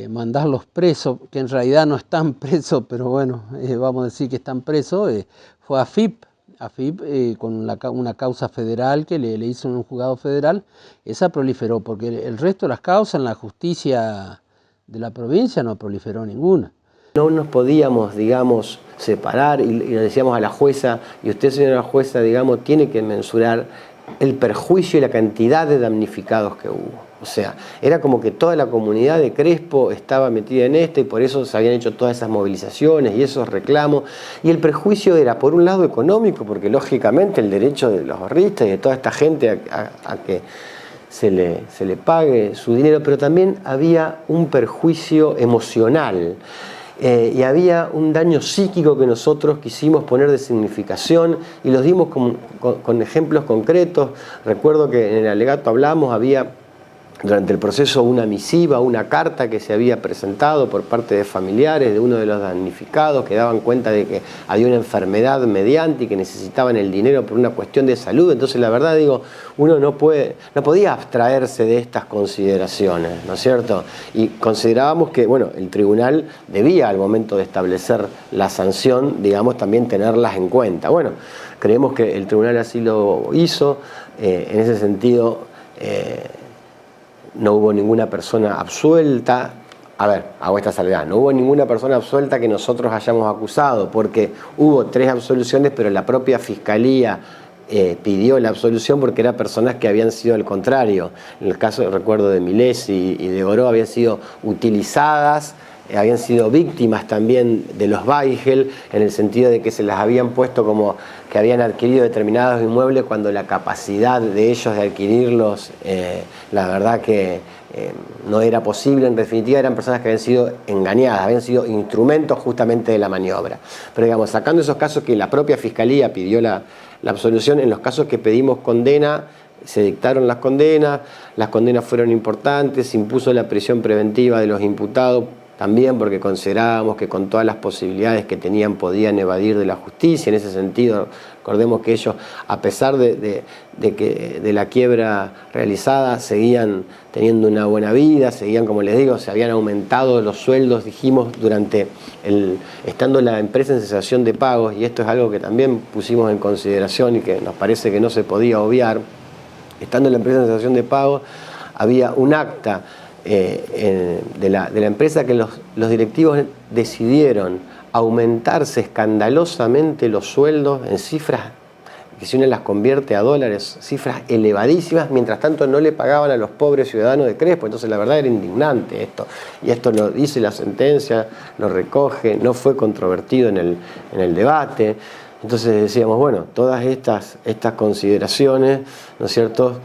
mandarlos presos, que en realidad no están presos, pero bueno, vamos a decir que están presos, fue AFIP con una causa federal que le hizo un juzgado federal, esa proliferó, porque el resto de las causas en la justicia de la provincia no proliferó ninguna. No nos podíamos, digamos, separar y le decíamos a la jueza, y usted, señora jueza, digamos, tiene que mensurar el perjuicio y la cantidad de damnificados que hubo. O sea, era como que toda la comunidad de Crespo estaba metida en esto y por eso se habían hecho todas esas movilizaciones y esos reclamos. Y el perjuicio era, por un lado, económico, porque lógicamente el derecho de los ahorristas y de toda esta gente a que se le pague su dinero, pero también había un perjuicio emocional. Y había un daño psíquico que nosotros quisimos poner de significación y los dimos con ejemplos concretos. Recuerdo que en el alegato hablamos, había durante el proceso una misiva, una carta que se había presentado por parte de familiares de uno de los damnificados que daban cuenta de que había una enfermedad mediante y que necesitaban el dinero por una cuestión de salud. Entonces, la verdad, digo, uno no podía abstraerse de estas consideraciones, ¿no es cierto? Y considerábamos que, bueno, el tribunal debía, al momento de establecer la sanción, digamos, también tenerlas en cuenta. Bueno, creemos que el tribunal así lo hizo. En ese sentido, no hubo ninguna persona absuelta. A ver, hago esta salvedad, no hubo ninguna persona absuelta que nosotros hayamos acusado, porque hubo 3 absoluciones, pero la propia Fiscalía pidió la absolución porque eran personas que habían sido al contrario. En el caso, recuerdo, de Milés y de Goró, habían sido utilizadas, habían sido víctimas también de los Weigel, en el sentido de que se las habían puesto como que habían adquirido determinados inmuebles cuando la capacidad de ellos de adquirirlos, la verdad que no era posible. En definitiva, eran personas que habían sido engañadas, habían sido instrumentos justamente de la maniobra. Pero digamos, sacando esos casos que la propia Fiscalía pidió la absolución, en los casos que pedimos condena, se dictaron las condenas fueron importantes, se impuso la prisión preventiva de los imputados, también porque considerábamos que con todas las posibilidades que tenían podían evadir de la justicia. En ese sentido, recordemos que ellos, a pesar de la quiebra realizada, seguían teniendo una buena vida, seguían, como les digo, se habían aumentado los sueldos, dijimos, estando la empresa en cesación de pagos, y esto es algo que también pusimos en consideración y que nos parece que no se podía obviar. Estando la empresa en cesación de pagos, había un acta de la empresa que los directivos decidieron aumentarse escandalosamente los sueldos en cifras que si uno las convierte a dólares, cifras elevadísimas, mientras tanto no le pagaban a los pobres ciudadanos de Crespo. Entonces la verdad era indignante esto, y esto lo dice la sentencia, lo recoge, no fue controvertido en el debate. Entonces decíamos, bueno, todas estas consideraciones, ¿no es cierto?,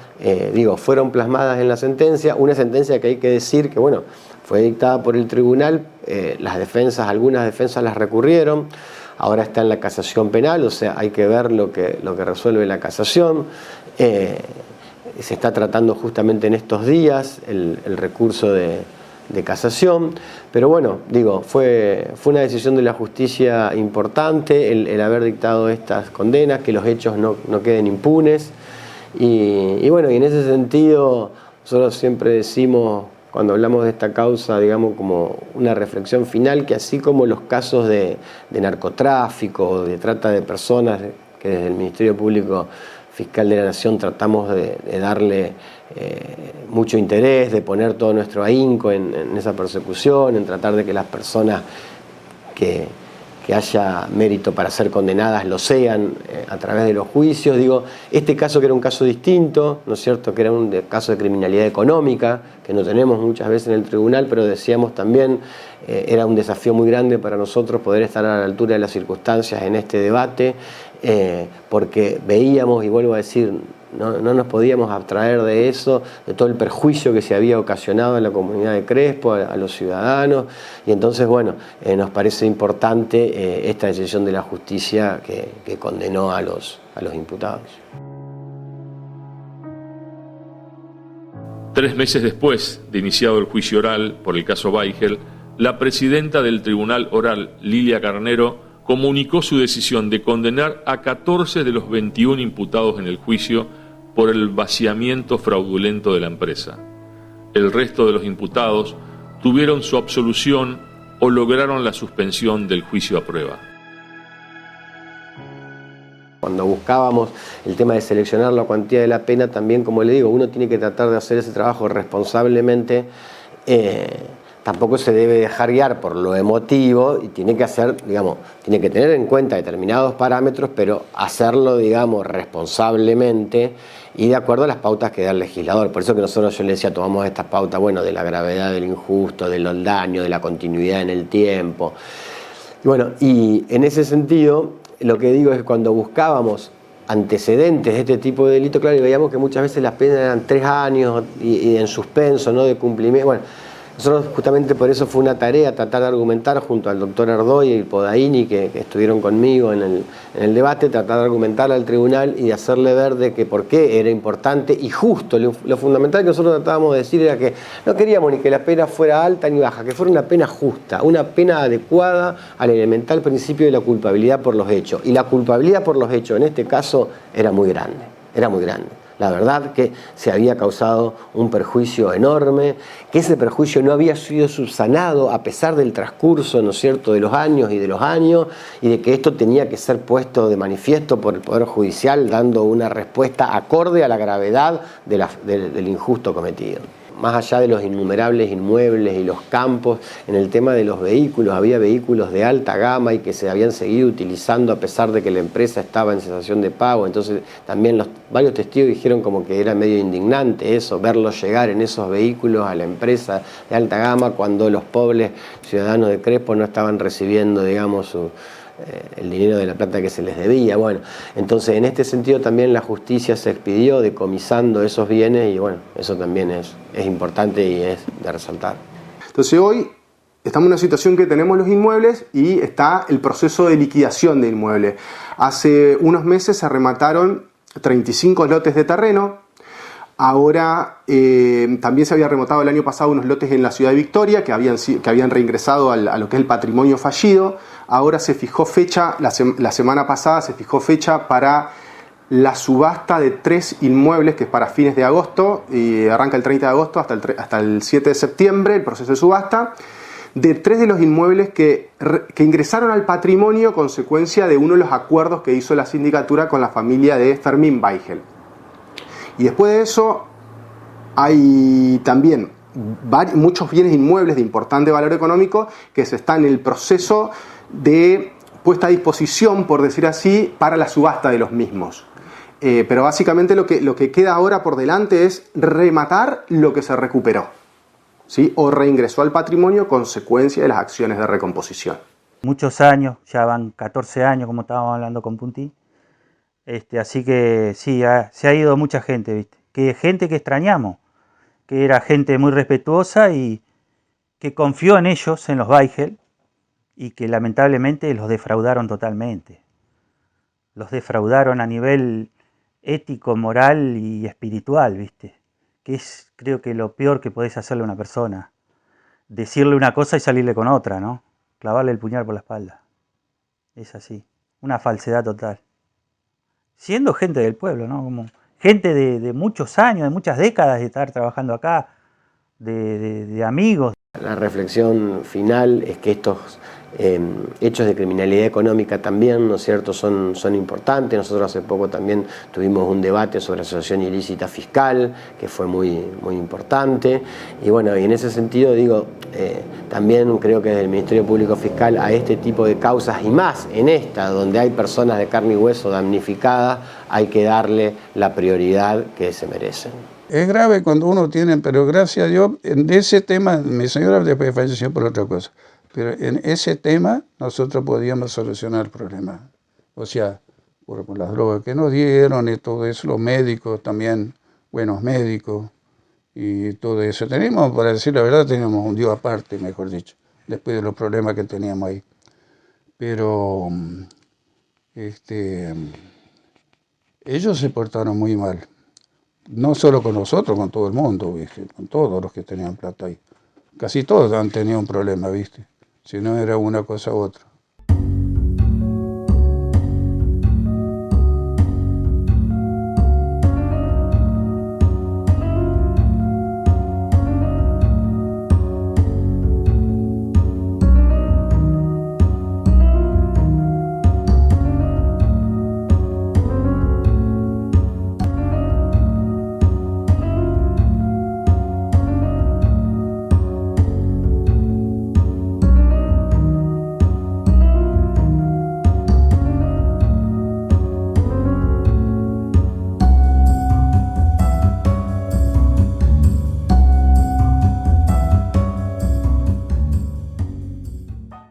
fueron plasmadas en la sentencia, una sentencia que hay que decir que, bueno, fue dictada por el tribunal, algunas defensas las recurrieron, ahora está en la casación penal, o sea, hay que ver lo que resuelve la casación. Se está tratando justamente en estos días el recurso de casación, pero bueno, fue una decisión de la justicia importante el haber dictado estas condenas, que los hechos no queden impunes, y bueno, y en ese sentido nosotros siempre decimos, cuando hablamos de esta causa, digamos, como una reflexión final, que así como los casos de narcotráfico, de trata de personas, que desde el Ministerio Público Fiscal de la Nación tratamos de darle mucho interés, de poner todo nuestro ahínco en esa persecución, en tratar de que las personas que haya mérito para ser condenadas lo sean a través de los juicios. Este caso, que era un caso distinto, ¿no es cierto?, que era un caso de criminalidad económica, que no tenemos muchas veces en el tribunal, pero decíamos también, era un desafío muy grande para nosotros poder estar a la altura de las circunstancias en este debate, porque veíamos, y vuelvo a decir, no nos podíamos abstraer de eso, de todo el perjuicio que se había ocasionado en la comunidad de Crespo, a los ciudadanos, y entonces, bueno, nos parece importante esta decisión de la justicia que condenó a los imputados. 3 meses después de iniciado el juicio oral por el caso Weigel, la presidenta del Tribunal Oral, Lilia Carnero, comunicó su decisión de condenar a 14 de los 21 imputados en el juicio por el vaciamiento fraudulento de la empresa. El resto de los imputados tuvieron su absolución o lograron la suspensión del juicio a prueba. Cuando buscábamos el tema de seleccionar la cuantía de la pena, también, como le digo, uno tiene que tratar de hacer ese trabajo responsablemente. Tampoco se debe dejar guiar por lo emotivo y tiene que tiene que tener en cuenta determinados parámetros, pero hacerlo, responsablemente y de acuerdo a las pautas que da el legislador. Por eso que yo le decía, tomamos estas pautas, de la gravedad del injusto, del daño, de la continuidad en el tiempo. Y en ese sentido, lo que digo es que cuando buscábamos antecedentes de este tipo de delito, claro, y veíamos que muchas veces las penas eran 3 años y en suspenso, no de cumplimiento. Nosotros justamente por eso fue una tarea tratar de argumentar junto al doctor Ardoy y Podaini, que estuvieron conmigo en el debate, tratar de argumentar al tribunal y de hacerle ver de que por qué era importante y justo. Lo fundamental que nosotros tratábamos de decir era que no queríamos ni que la pena fuera alta ni baja, que fuera una pena justa, una pena adecuada al elemental principio de la culpabilidad por los hechos. Y la culpabilidad por los hechos en este caso era muy grande, era muy grande. La verdad que se había causado un perjuicio enorme, que ese perjuicio no había sido subsanado a pesar del transcurso, ¿no es cierto?, de los años, y de que esto tenía que ser puesto de manifiesto por el Poder Judicial, dando una respuesta acorde a la gravedad del injusto cometido. Más allá de los innumerables inmuebles y los campos, en el tema de los vehículos, había vehículos de alta gama y que se habían seguido utilizando a pesar de que la empresa estaba en cesación de pago. Entonces también varios testigos dijeron como que era medio indignante eso, verlos llegar en esos vehículos a la empresa de alta gama cuando los pobres ciudadanos de Crespo no estaban recibiendo, el dinero de la plata que se les debía. Entonces en este sentido también la justicia se expidió decomisando esos bienes y eso también es importante y es de resaltar. Entonces hoy estamos en una situación que tenemos los inmuebles y está el proceso de liquidación de inmuebles. Hace unos meses se remataron 35 lotes de terreno. Ahora también se había rematado el año pasado unos lotes en la ciudad de Victoria que habían reingresado a lo que es el patrimonio fallido. Ahora se fijó fecha, la semana pasada se fijó fecha para la subasta de 3 inmuebles, que es para fines de agosto, y arranca el 30 de agosto hasta el 7 de septiembre el proceso de subasta, de 3 de los inmuebles que ingresaron al patrimonio consecuencia de uno de los acuerdos que hizo la sindicatura con la familia de Fermín Weigel. Y después de eso, hay también muchos bienes inmuebles de importante valor económico que se están en el proceso de puesta a disposición, por decir así, para la subasta de los mismos. Pero básicamente lo que queda ahora por delante es rematar lo que se recuperó, ¿sí? O reingresó al patrimonio consecuencia de las acciones de recomposición. Muchos años, ya van 14 años como estábamos hablando con Punti, así que sí, se ha ido mucha gente, ¿viste? Gente que extrañamos, que era gente muy respetuosa y que confió en ellos, en los Weigel, y que lamentablemente los defraudaron totalmente. Los defraudaron a nivel ético, moral y espiritual, ¿viste? Que es, creo que lo peor que podés hacerle a una persona. Decirle una cosa y salirle con otra, ¿no? Clavarle el puñal por la espalda. Es así. Una falsedad total. Siendo gente del pueblo, ¿no? Como gente de muchos años, de muchas décadas de estar trabajando acá, de amigos. La reflexión final es que estos hechos de criminalidad económica también, ¿no es cierto?, son importantes. Nosotros hace poco también tuvimos un debate sobre asociación ilícita fiscal, que fue muy importante. Y bueno, y en ese sentido digo, también creo que desde el Ministerio Público Fiscal a este tipo de causas, y más en esta, donde hay personas de carne y hueso damnificadas, hay que darle la prioridad que se merecen. Es grave cuando uno tiene, pero gracias a Dios, en ese tema, mi señora después falleció por otra cosa, pero en ese tema nosotros podíamos solucionar el problema. O sea, por las drogas que nos dieron y todo eso, los médicos también, buenos médicos y todo eso. Tenemos, para decir la verdad, teníamos un Dios aparte, mejor dicho, después de los problemas que teníamos ahí. Pero ellos se portaron muy mal. No solo con nosotros, con todo el mundo, ¿viste? Con todos los que tenían plata ahí. Casi todos han tenido un problema, ¿viste? Si no era una cosa u otra.